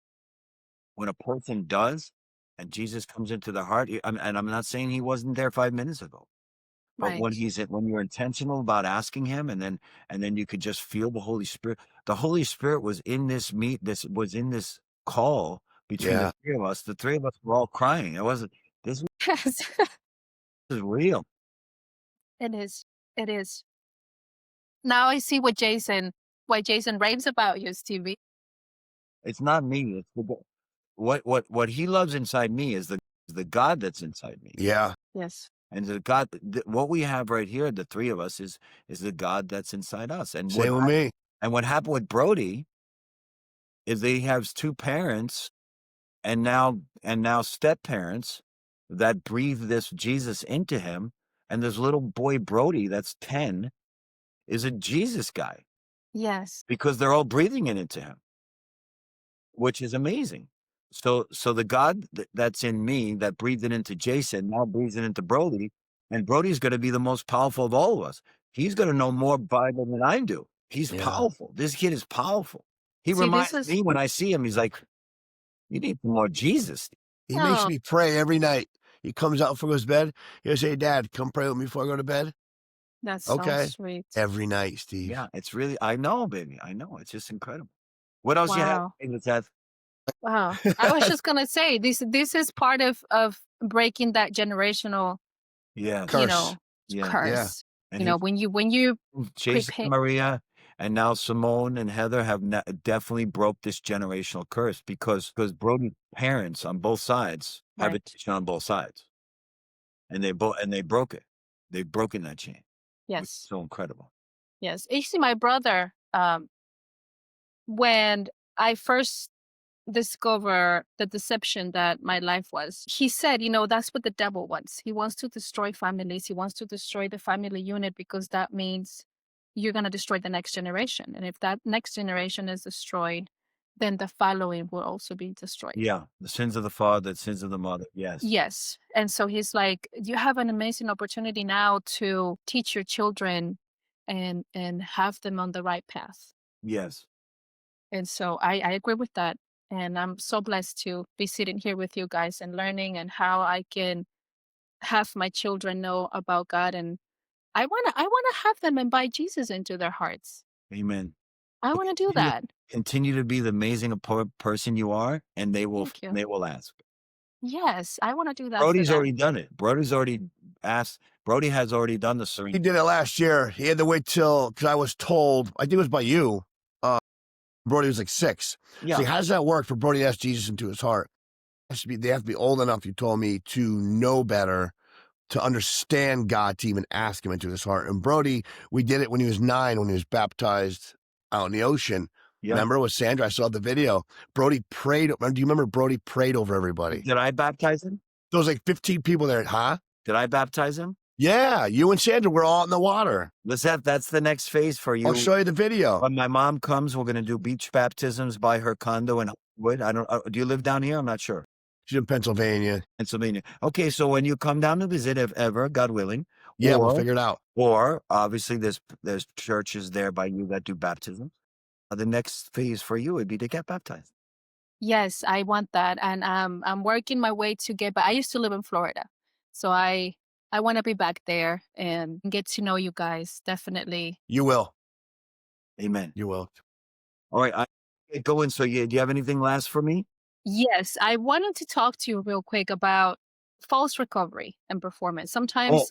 and Jesus comes into the heart, and I'm not saying he wasn't there 5 minutes ago, but when Right. when you're intentional about asking him, and then you could just feel the Holy Spirit. The Holy Spirit was in this was in this call between Yeah. the three of us. The three of us were all crying. It wasn't. This Yes. is real. It is. It is. Now I see why Jason raves about you, Stevie. It's not me. It's what he loves inside me is the God that's inside me. Yeah. Yes. And the God, what we have right here, the three of us, is the God that's inside us. And Same with me. what happened with Brody is that he has two parents and now step parents that breathe this Jesus into him. And this little boy Brody that's 10 is a Jesus guy Yes. because they're all breathing it into him, which is amazing. So the God that's in me that breathed it into Jason now breathes it into Brody, and Brody's going to be the most powerful of all of us. He's going to know more Bible than I do. He's powerful. This kid is powerful. He See, this reminds is me when I see him, he's like, you need more Jesus. He makes oh, me pray every night. He comes out before he goes to bed. He'll say, Dad, come pray with me before I go to bed. that's so Okay. sweet. Every night, Steve. Yeah, it's really, I know, baby. I know. It's just incredible. What else you have, Wow. Lizeth? Wow. I was just gonna say this is part of breaking that generational, Yeah. Curse. Yeah. curse. And You know, when you Jason, prepare. Maria, and now Simone and Heather have definitely broke this generational curse because Brody's parents on both sides have Right. addiction on both sides, and they broke it. They've broken that chain. Which is Yes. so incredible. Yes. You see, my brother, when I first discover the deception that my life was, he said, that's what the devil wants. He wants to destroy families. He wants to destroy the family unit because that means you're going to destroy the next generation. And if that next generation is destroyed, then the following will also be destroyed. Yeah, the sins of the father, the sins of the mother. Yes. Yes. And so he's like, you have an amazing opportunity now to teach your children and have them on the right path. Yes. And so I agree with that. And I'm so blessed to be sitting here with you guys and learning and how I can have my children know about God. And I wanna have them invite Jesus into their hearts. Amen. I want to do that. Continue to be the amazing person you are, and they will Thank you. they will ask. Yes, I want to do that. Brody's for them. already done it. Brody's already asked. Brody has already done the surrender. He did it last year. He had to wait till, because I was told, I think it was by you, Brody was like 6. Yeah. See, how does that work for Brody to ask Jesus into his heart? They have to be old enough, you told me, to know better, to understand God, to even ask him into his heart. And Brody, we did it when he was 9, when he was baptized out in the ocean. Yeah. Remember with Sandra? I saw the video. Brody prayed. Do you remember Brody prayed over everybody? Did I baptize him? There was like 15 people there. Huh? Did I baptize him? Yeah. You and Sandra were all in the water. Lizeth, that's the next phase for you. I'll show you the video. When my mom comes, we're going to do beach baptisms by her condo in Hollywood. I don't. Do you live down here? I'm not sure. She's in Pennsylvania. Okay, so when you come down to visit, if ever, God willing, Yeah, we'll figure it out. or obviously there's churches there by you that do baptism. The next phase for you would be to get baptized. Yes, I want that. And I'm working my way to get back. I used to live in Florida. So I want to be back there and get to know you guys. Definitely. You will. Amen. You will. All right, I get going. So do you have anything last for me? Yes, I wanted to talk to you real quick about false recovery and performance. Sometimes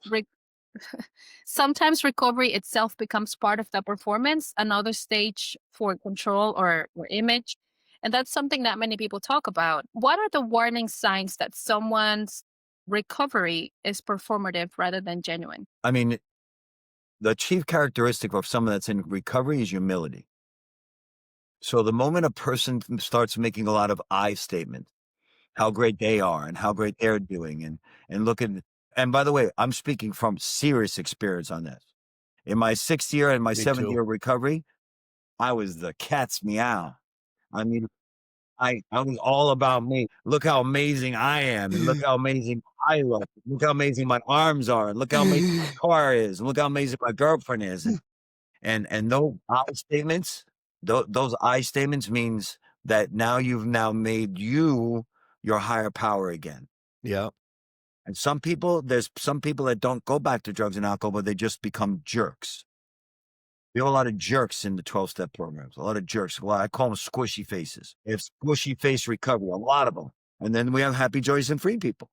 recovery itself becomes part of the performance, another stage for control or image. And that's something that many people talk about. What are the warning signs that someone's recovery is performative rather than genuine? I mean, the chief characteristic of someone that's in recovery is humility. So the moment a person starts making a lot of I statements, how great they are and how great they're doing, and look at, and by the way, I'm speaking from serious experience on this. In my 6th year and my 7th year of recovery, I was the cat's meow. I mean, I was all about me. Look how amazing I am, and look how amazing I look. Look how amazing my arms are, and look how amazing my car is, and look how amazing my girlfriend is. And those I statements, those I statements means that now you've made you your higher power again. Yeah. And there's some people that don't go back to drugs and alcohol, but they just become jerks. We have a lot of jerks in the 12-step programs, a lot of jerks. Well, I call them squishy faces. They have squishy face recovery, a lot of them. And then we have happy, joyous, and free people.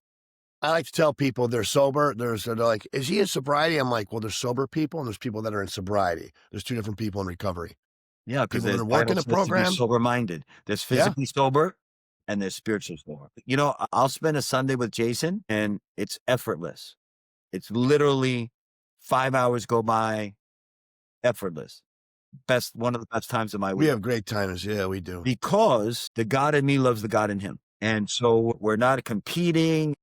I like to tell people they're sober. They're like, is he in sobriety? I'm like, well, there's sober people and there's people that are in sobriety. There's two different people in recovery. Yeah, because People that there's are working the program. sober-minded. There's physically sober and there's spiritually sober. You know, I'll spend a Sunday with Jason and it's effortless. It's literally 5 hours go by, effortless. One of the best times of my week. We have great times. Yeah, we do. Because the God in me loves the God in him. And so we're not competing.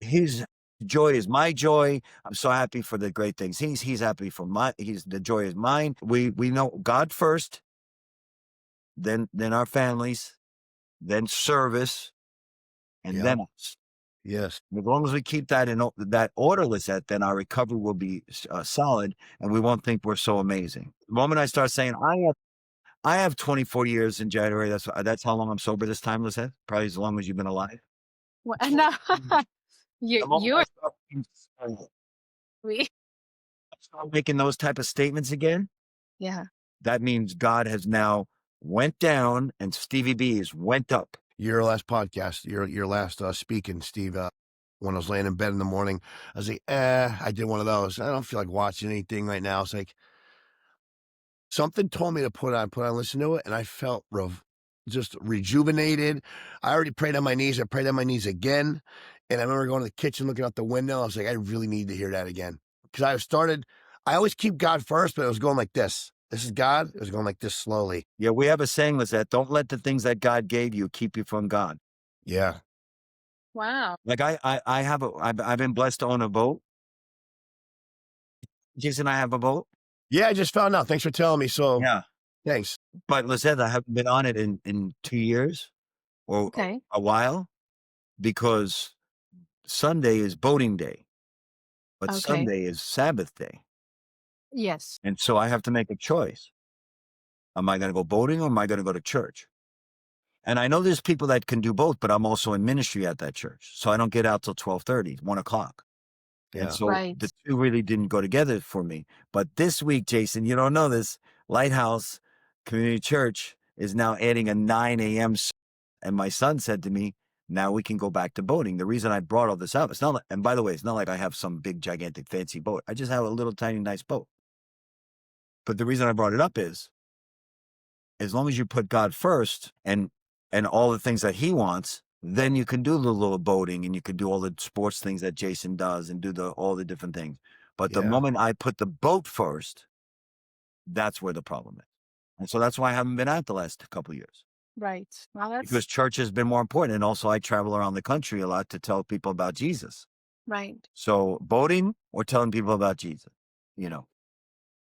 His joy is my joy. I'm so happy for the great things. He's happy for the joy is mine. We know God first, then our families, then service, and then us. Yes. As long as we keep that in that orderly set, then our recovery will be solid, and we won't think we're so amazing. The moment I start saying, I have 24 years in January. That's how long I'm sober this time, Lizeth. Probably as long as you've been alive. Well, no, you're start making those type of statements again. Yeah. That means God has now went down and Stevie B is went up. Your last podcast, your last speaking, Steve, when I was laying in bed in the morning, I was like, I did one of those. I don't feel like watching anything right now. It's like something told me to put on, listen to it. And I felt just rejuvenated. I already prayed on my knees. I prayed on my knees again. And I remember going to the kitchen, looking out the window. I was like, I really need to hear that again. Because I always keep God first, but it was going like this. This is God. It was going like this slowly. Yeah, we have a saying that don't let the things that God gave you keep you from God. Yeah. Wow. Like I've been blessed to own a boat. Jason, I have a boat. Yeah, I just found out. Thanks for telling me. So yeah, thanks. But Lizeth, I haven't been on it in 2 years or a while because Sunday is boating day, but Sunday is Sabbath day. Yes. And so I have to make a choice. Am I going to go boating or am I going to go to church? And I know there's people that can do both, but I'm also in ministry at that church. So I don't get out till 12:30, 1 o'clock. Yeah. And so the two really didn't go together for me. But this week, Jason, you don't know this, Lighthouse Community Church is now adding a 9 a.m. And my son said to me, now we can go back to boating. The reason I brought all this up, it's not like, and by the way, it's not like I have some big, gigantic, fancy boat. I just have a little tiny, nice boat. But the reason I brought it up is, as long as you put God first and all the things that he wants, then you can do the little boating and you can do all the sports things that Jason does and do all the different things. But the moment I put the boat first, that's where the problem is. And so that's why I haven't been out the last couple of years. Right. Well, because church has been more important. And also I travel around the country a lot to tell people about Jesus. Right. So boating or telling people about Jesus, you know.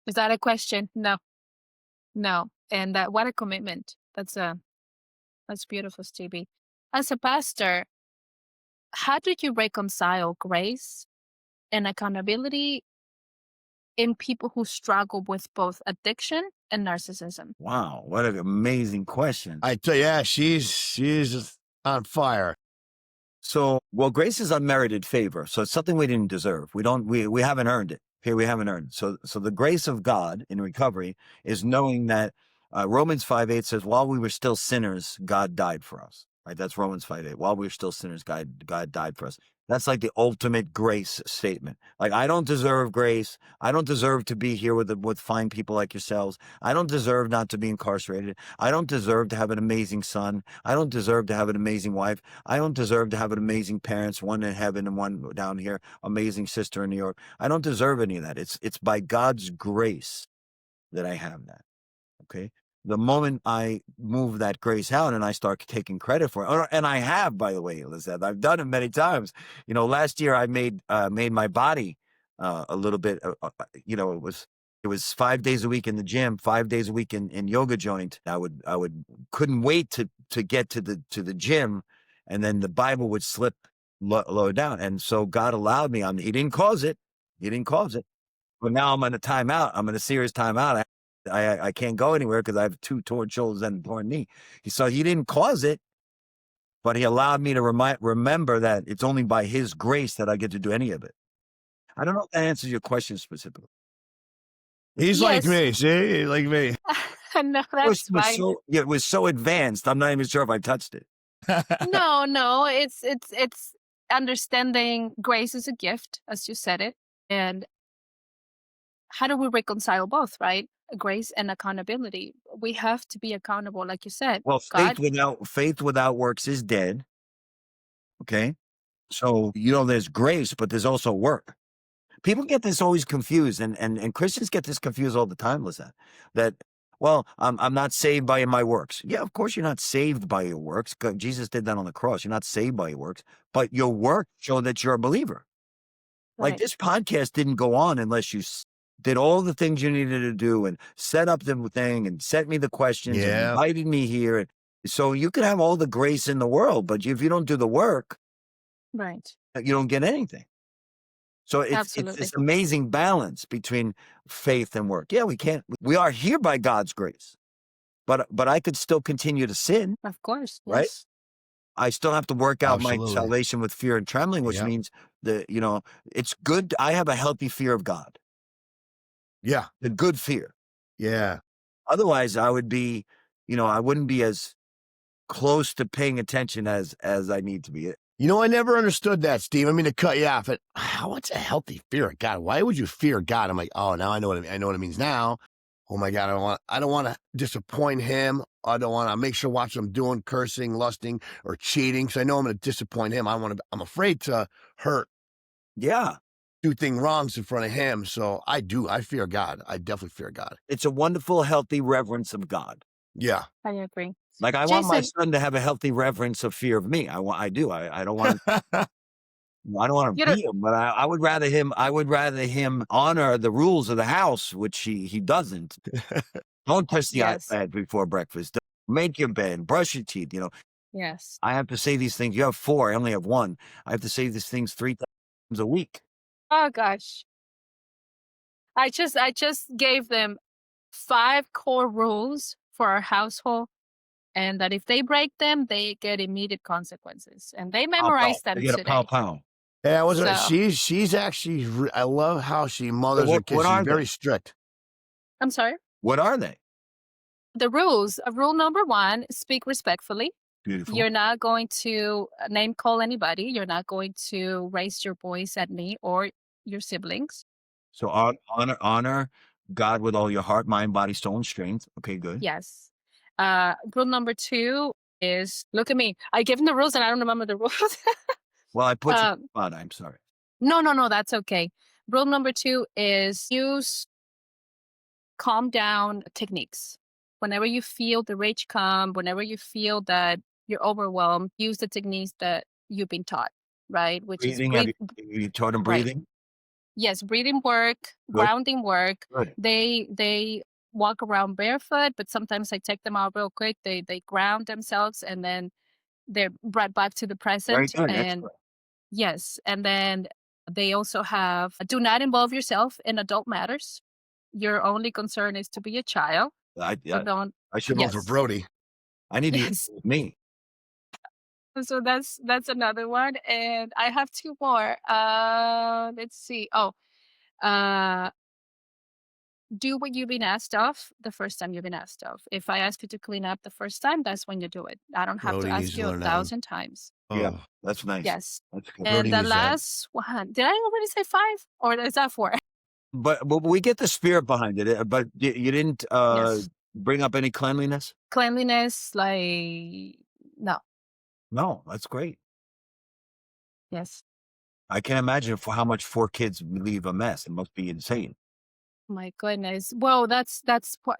Is that a question? No. And what a commitment. That's beautiful, Stevie. As a pastor, how do you reconcile grace and accountability in people who struggle with both addiction and narcissism? Wow, what an amazing question. I tell you, yeah, she's just on fire. So, well, grace is unmerited favor. So it's something we didn't deserve. We haven't earned it. Okay, we haven't earned it. So the grace of God in recovery is knowing that Romans 5:8 says, while we were still sinners, God died for us. Right? That's Romans 5:8. While we were still sinners, God died for us. That's like the ultimate grace statement. Like, I don't deserve grace. I don't deserve to be here with fine people like yourselves. I don't deserve not to be incarcerated. I don't deserve to have an amazing son. I don't deserve to have an amazing wife. I don't deserve to have an amazing parents, one in heaven and one down here, amazing sister in New York. I don't deserve any of that. It's by God's grace that I have that. Okay. The moment I move that grace out and I start taking credit for it, and I have, by the way, Lizeth, I've done it many times. Last year I made my body a little bit. It was 5 days a week in the gym, 5 days a week in yoga joint. I couldn't wait to get to the gym, and then the Bible would slip low down, and so God allowed me. He didn't cause it. He didn't cause it. But now I'm on a timeout. I'm in a serious timeout. I can't go anywhere because I have 2 torn shoulders and a torn knee. So he didn't cause it, but he allowed me to remember that it's only by his grace that I get to do any of it. I don't know if that answers your question specifically. He's like Yes. me, see? Like me. No, that's fine. It was so advanced. I'm not even sure if I touched it. No, it's understanding grace is a gift, as you said it. And how do we reconcile both, right? Grace and accountability. We have to be accountable, like you said. Well, God, faith without works is dead. Okay. So, there's grace, but there's also work. People get this always confused, and Christians get this confused all the time, Lizeth, that, well, I'm not saved by my works. Yeah, of course you're not saved by your works. Jesus did that on the cross. You're not saved by your works, but your works show that you're a believer. Like, right. this podcast didn't go on unless you did all the things you needed to do and set up the thing and sent me the questions and Yeah. invited me here. So you could have all the grace in the world, but if you don't do the work, Right. you don't get anything. So it's Absolutely. this amazing balance between faith and work. Yeah, we are here by God's grace, but I could still continue to sin, Of course. right? Yes. I still have to work out my Absolutely. salvation with fear and trembling, which Yep. means that, it's good. I have a healthy fear of God, Yeah. a good fear. Yeah. Otherwise I would be, I wouldn't be as close to paying attention as I need to be. I never understood that, Steve. I mean, to cut you off, but what's a healthy fear of God? Why would you fear God? I'm like, oh, now I know what it means now. Oh my God, I don't want to disappoint him. I don't want to make sure watch what I'm doing, cursing, lusting, or cheating. So I know I'm going to disappoint him. I'm afraid to hurt, Yeah. do things wrongs in front of him. So I fear God. I definitely fear God. It's a wonderful, healthy reverence of God. Yeah. I agree. Like, I want my Jason, son to have a healthy reverence of fear of me. I do. I don't want to you know, beat him, but I would rather him honor the rules of the house, which he doesn't. Don't touch the yes. iPad before breakfast. Don't make your bed, brush your teeth. Yes. I have to say these things. You have 4. I only have 1. I have to say these things 3 times a week. Oh gosh. I just gave them 5 core rules for our household, and that if they break them, they get immediate consequences. And they memorize them They get a today. pow. Yeah, So- she's actually, I love how she mothers her what kids. are She's they? very strict. I'm sorry. What are they? The rules. Rule number 1: speak respectfully. Beautiful. You're not going to name call anybody. You're not going to raise your voice at me or your siblings. So honor God with all your heart, mind, body, soul, and strength. Okay, good. Yes. Rule number 2 is, look at me. I give them the rules and I don't remember the rules. Well, I put you on the spot. I'm sorry. No, that's okay. Rule number 2 is use calm down techniques. Whenever you feel the rage come, whenever you feel that you're overwhelmed, use the techniques that you've been taught, right? Which Breathing. is You taught him Right. breathing? Yes, breathing work, Good. grounding work. Good. They walk around barefoot, but sometimes I take them out real quick. They ground themselves and then they're brought back to the Very present. good. And Excellent. Yes. And then they also have do not involve yourself in adult matters. Your only concern is to be a child. I So don't. should Vote vote for Yes. Brody. I need to Yes. with me. So that's another one. And I have two more. Let's see. Oh, uh, do what you've been asked of the first time you've been asked of. If I ask you to clean up the first time, that's when you do it. I don't have Brody to needs ask to you learn that one. 1,000 times. Yeah, Oh, that's nice. Yes. That's good. And Brody the needs that. last one, did I already say 5 or is that 4? But we get the spirit behind it. But you didn't Yes. bring up any cleanliness? Cleanliness, like, no. No, that's great. Yes. I can't imagine for how much 4 kids leave a mess. It must be insane. My goodness. Well, that's what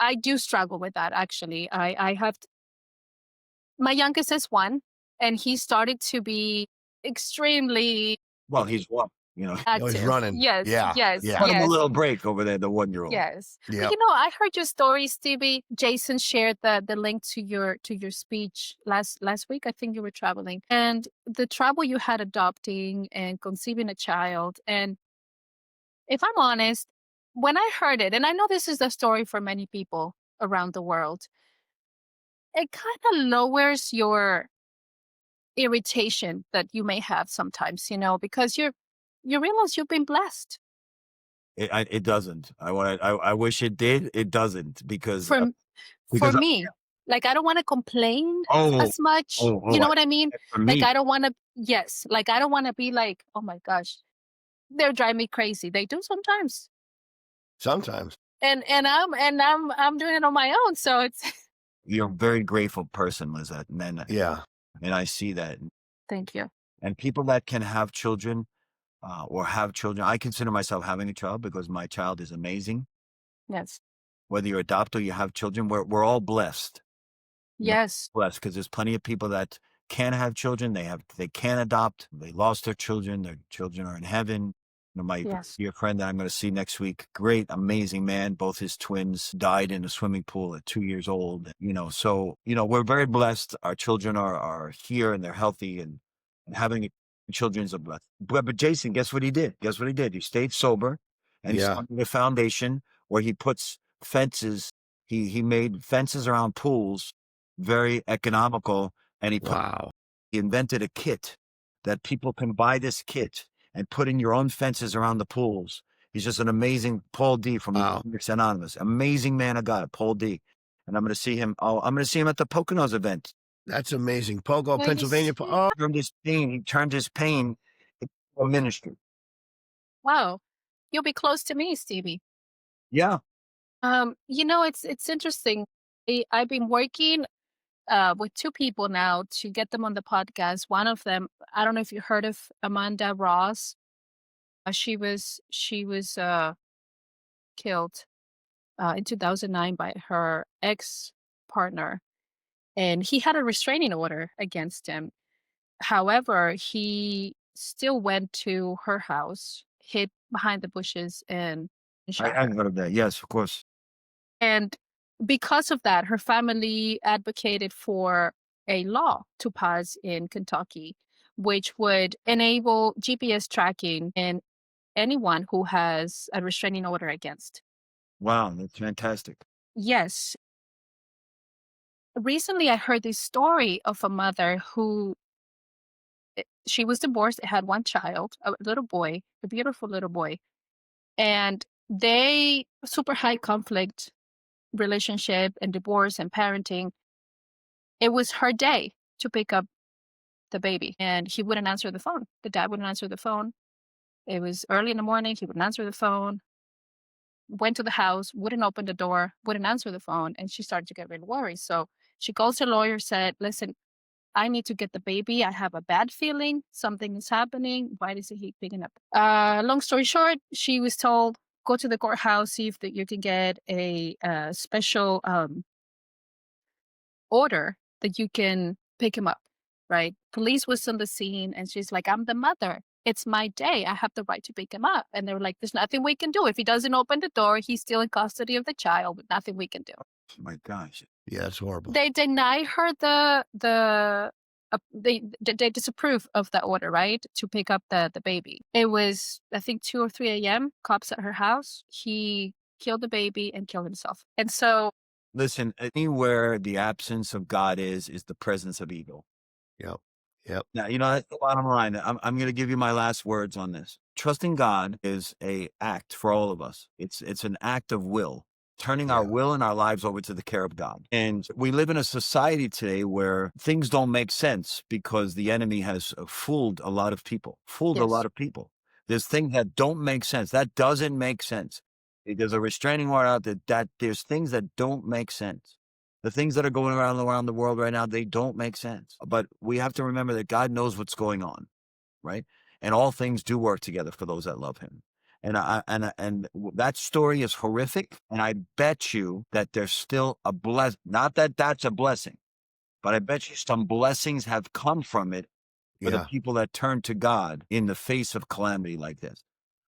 I do struggle with that, actually. I have my youngest is 1, and he started to be extremely Well, he's what? You know, Oh, he's active. running. Yes, Yeah. yes, Yeah. cut him a yes, little break over there, the 1-year-old. yes. But Yep. you know, I heard your story, Stevie. Jason shared the link to your speech last week. I think you were traveling, and the trouble you had adopting and conceiving a child. And if I'm honest, when I heard it, and I know this is the story for many people around the world, it kind of lowers your irritation that you may have sometimes, because you realize you've been blessed. It doesn't. I wish it did. It doesn't because For because me, like, I don't want to complain oh as much. oh You know I- what I mean? for Like, me I don't want to. Yes, like, I don't want to be like, oh my gosh, they're driving me crazy. They do sometimes, Sometimes. and I'm doing it on my own. So it's you're a very grateful person, Lizeth, Yeah. and I see that. thank you. And people that can have children or have children, I consider myself having a child because my child is amazing. Yes, Whether you adopt or you have children, we're all blessed. yes, Blessed because there's plenty of people that can have children. They can adopt. They lost their children. Their children are in heaven. My yes, dear friend that I'm going to see next week, great, amazing man. Both his twins died in a swimming pool at 2 years old. So we're very blessed. Our children are here and they're healthy and having children is a blessing. But Jason, guess what he did? Guess what he did? He stayed sober and he Yeah. started a foundation where he puts fences. He made fences around pools, very economical, and Wow. he invented a kit that people can buy this kit and put in your own fences around the pools. He's just an amazing Paul D from Wow. Anonymous, amazing man of God, Paul D. And I'm going to see him. Oh, I'm going to see him at the Poconos event. That's amazing. Pogo, Nice. Pennsylvania. Oh, He turned his pain into a ministry. Wow, you'll be close to me, Stevie. Yeah. It's interesting. I've been working with 2 people now to get them on the podcast. One of them, I don't know if you heard of Amanda Ross. She was killed in 2009 by her ex-partner, and he had a restraining order against him. However, he still went to her house, hid behind the bushes, and shot her. I've heard of that. Yes, of course. And because of that, her family advocated for a law to pass in Kentucky, which would enable GPS tracking in anyone who has a restraining order against. Wow, that's fantastic. Yes. Recently, I heard this story of a mother who she was divorced, had 1 child, a little boy, a beautiful little boy, and they super high conflict relationship and divorce and parenting. It was her day to pick up the baby, and he wouldn't answer the phone. The dad wouldn't answer the phone. It was early in the morning. He wouldn't answer the phone. Went to the house, wouldn't open the door, wouldn't answer the phone, and she started to get really worried. So she calls her lawyer, said, "Listen, I need to get the baby. I have a bad feeling. Something is happening. Why is he picking up?" Long story short, she was told, "Go to the courthouse, see if that you can get a special order that you can pick him up." Right? Police was on the scene, and she's like, "I'm the mother. It's my day. I have the right to pick him up." And they were like, "There's nothing we can do. If he doesn't open the door, he's still in custody of the child. Nothing we can do." Oh my gosh. yeah, that's horrible. They deny her the they disapprove of the order, right, to pick up the baby. It was, I think, 2 or 3 a.m. Cops at her house. He killed the baby and killed himself. And so, Listen, anywhere the absence of God is the presence of evil. Yep. Yep. Now, that's the bottom line. I'm going to give you my last words on this. Trusting God is a act for all of us. It's an act of will, turning our Yeah. will and our lives over to the care of God. And we live in a society today where things don't make sense because the enemy has fooled a lot of people, yes, There's things that don't make sense. That doesn't make sense. There's a restraining order out there that there's things that don't make sense. The things that are going around the world right now, they don't make sense. But we have to remember that God knows what's going on, right? And all things do work together for those that love him. And that story is horrific. And I bet you that there's still a blessing. Not that that's a blessing, but I bet you some blessings have come from it for the Yeah. people that turn to God in the face of calamity like this.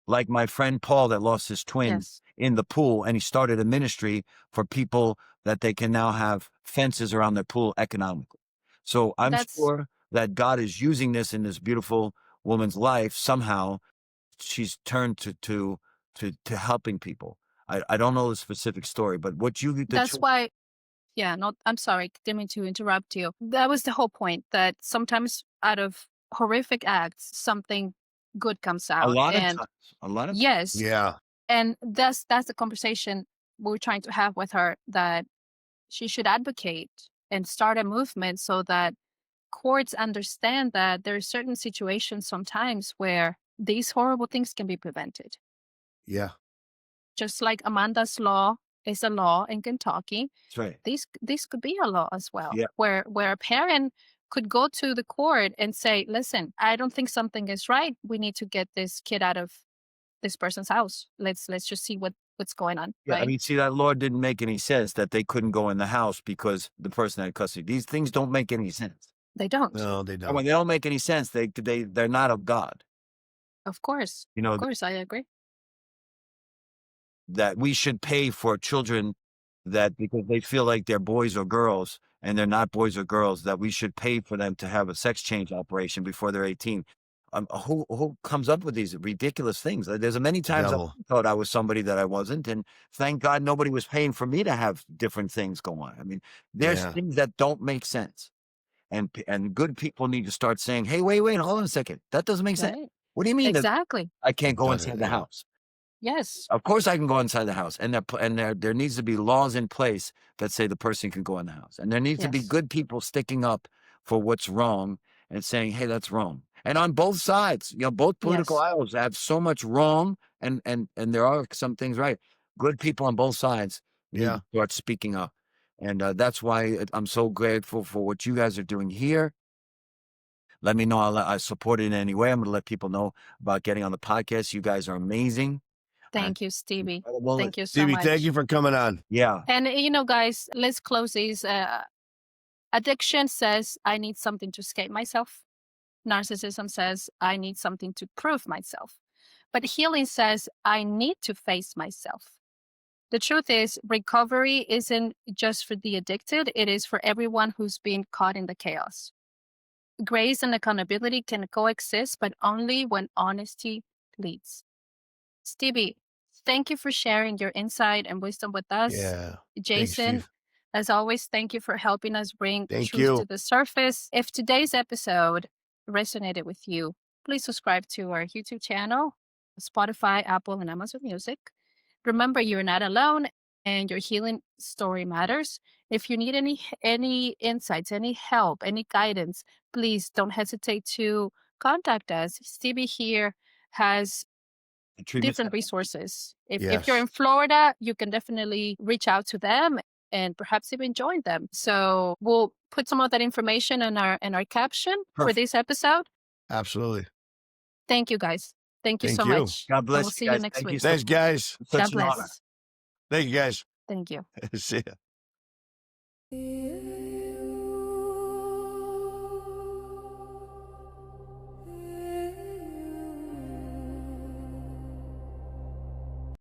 Like my friend Paul that lost his twin yes. in the pool, and he started a ministry for people that they can now have fences around their pool economically. So I'm That's sure that God is using this in this beautiful woman's life. Somehow she's turned to helping people. I don't know the specific story, but what you why. Yeah, not. I'm sorry, didn't mean to interrupt you. That was the whole point. That sometimes out of horrific acts, something good comes a out. lot of And times, a lot of times, yes, Yeah. and that's the conversation we're trying to have with her, that she should advocate and start a movement so that courts understand that there are certain situations sometimes where these horrible things can be prevented. Yeah. Just like Amanda's law is a law in Kentucky, that's right. this could be a law as well, Yeah. where a parent could go to the court and say, listen, I don't think something is right. We need to get this kid out of this person's house. Let's just see what's going on. Yeah, I Right? mean, see, that law didn't make any sense that they couldn't go in the house because the person had custody. These things don't make any sense. They don't. No, they And don't. when they don't make any sense, they're not of God. Of course. You know, Of course, I agree. that we should pay for children that because they feel like they're boys or girls and they're not boys or girls, that we should pay for them to have a sex change operation before they're 18. Who comes up with these ridiculous things? There's many times I Devil. thought I was somebody that I wasn't, and thank God nobody was paying for me to have different things go on. I mean, there's Yeah. things that don't make sense, and good people need to start saying, "Hey, wait, hold on a second, that doesn't make sense. Right. What do you mean that Exactly. I can't go Doesn't, inside the yeah. house?" Yes. Of course I can go inside the house, and there needs to be laws in place that say the person can go in the house, and there needs to be Yes. good people sticking up for what's wrong and saying, "Hey, that's wrong." And on both sides, both political Yes. aisles have so much wrong, and there are some things right. Good people on both sides need Yeah. to start speaking up, and that's why I'm so grateful for what you guys are doing here. Let me know. I support it in any way. I'm going to let people know about getting on the podcast. You guys are amazing. Thank you, Stevie. Incredible. Thank you so Stevie, much. thank you for coming on. Yeah. And guys, let's close these. Addiction says, I need something to escape myself. Narcissism says, I need something to prove myself. But healing says, I need to face myself. The truth is, recovery isn't just for the addicted, it is for everyone who's been caught in the chaos. Grace and accountability can coexist, but only when honesty leads. Stevie, thank you for sharing your insight and wisdom with us. Yeah. Thanks, Jason, Steve. as always, thank you for helping us bring Thank truth you. to the surface. If today's episode resonated with you, please subscribe to our YouTube channel, Spotify, Apple, and Amazon Music. Remember, you're not alone and your healing story matters. If you need any insights, any help, any guidance, please don't hesitate to contact us. Stevie here has different resources. If you're Yes. in Florida, you can definitely reach out to them and perhaps even join them. So we'll put some of that information in our caption for Perfect. this episode. Absolutely. Thank you, guys. Thank you Thank so you. much. God And bless we'll you see guys. you next Thank you week. so Thanks, much. guys. It's such God an honor. bless. Thank you, guys. Thank you. See ya.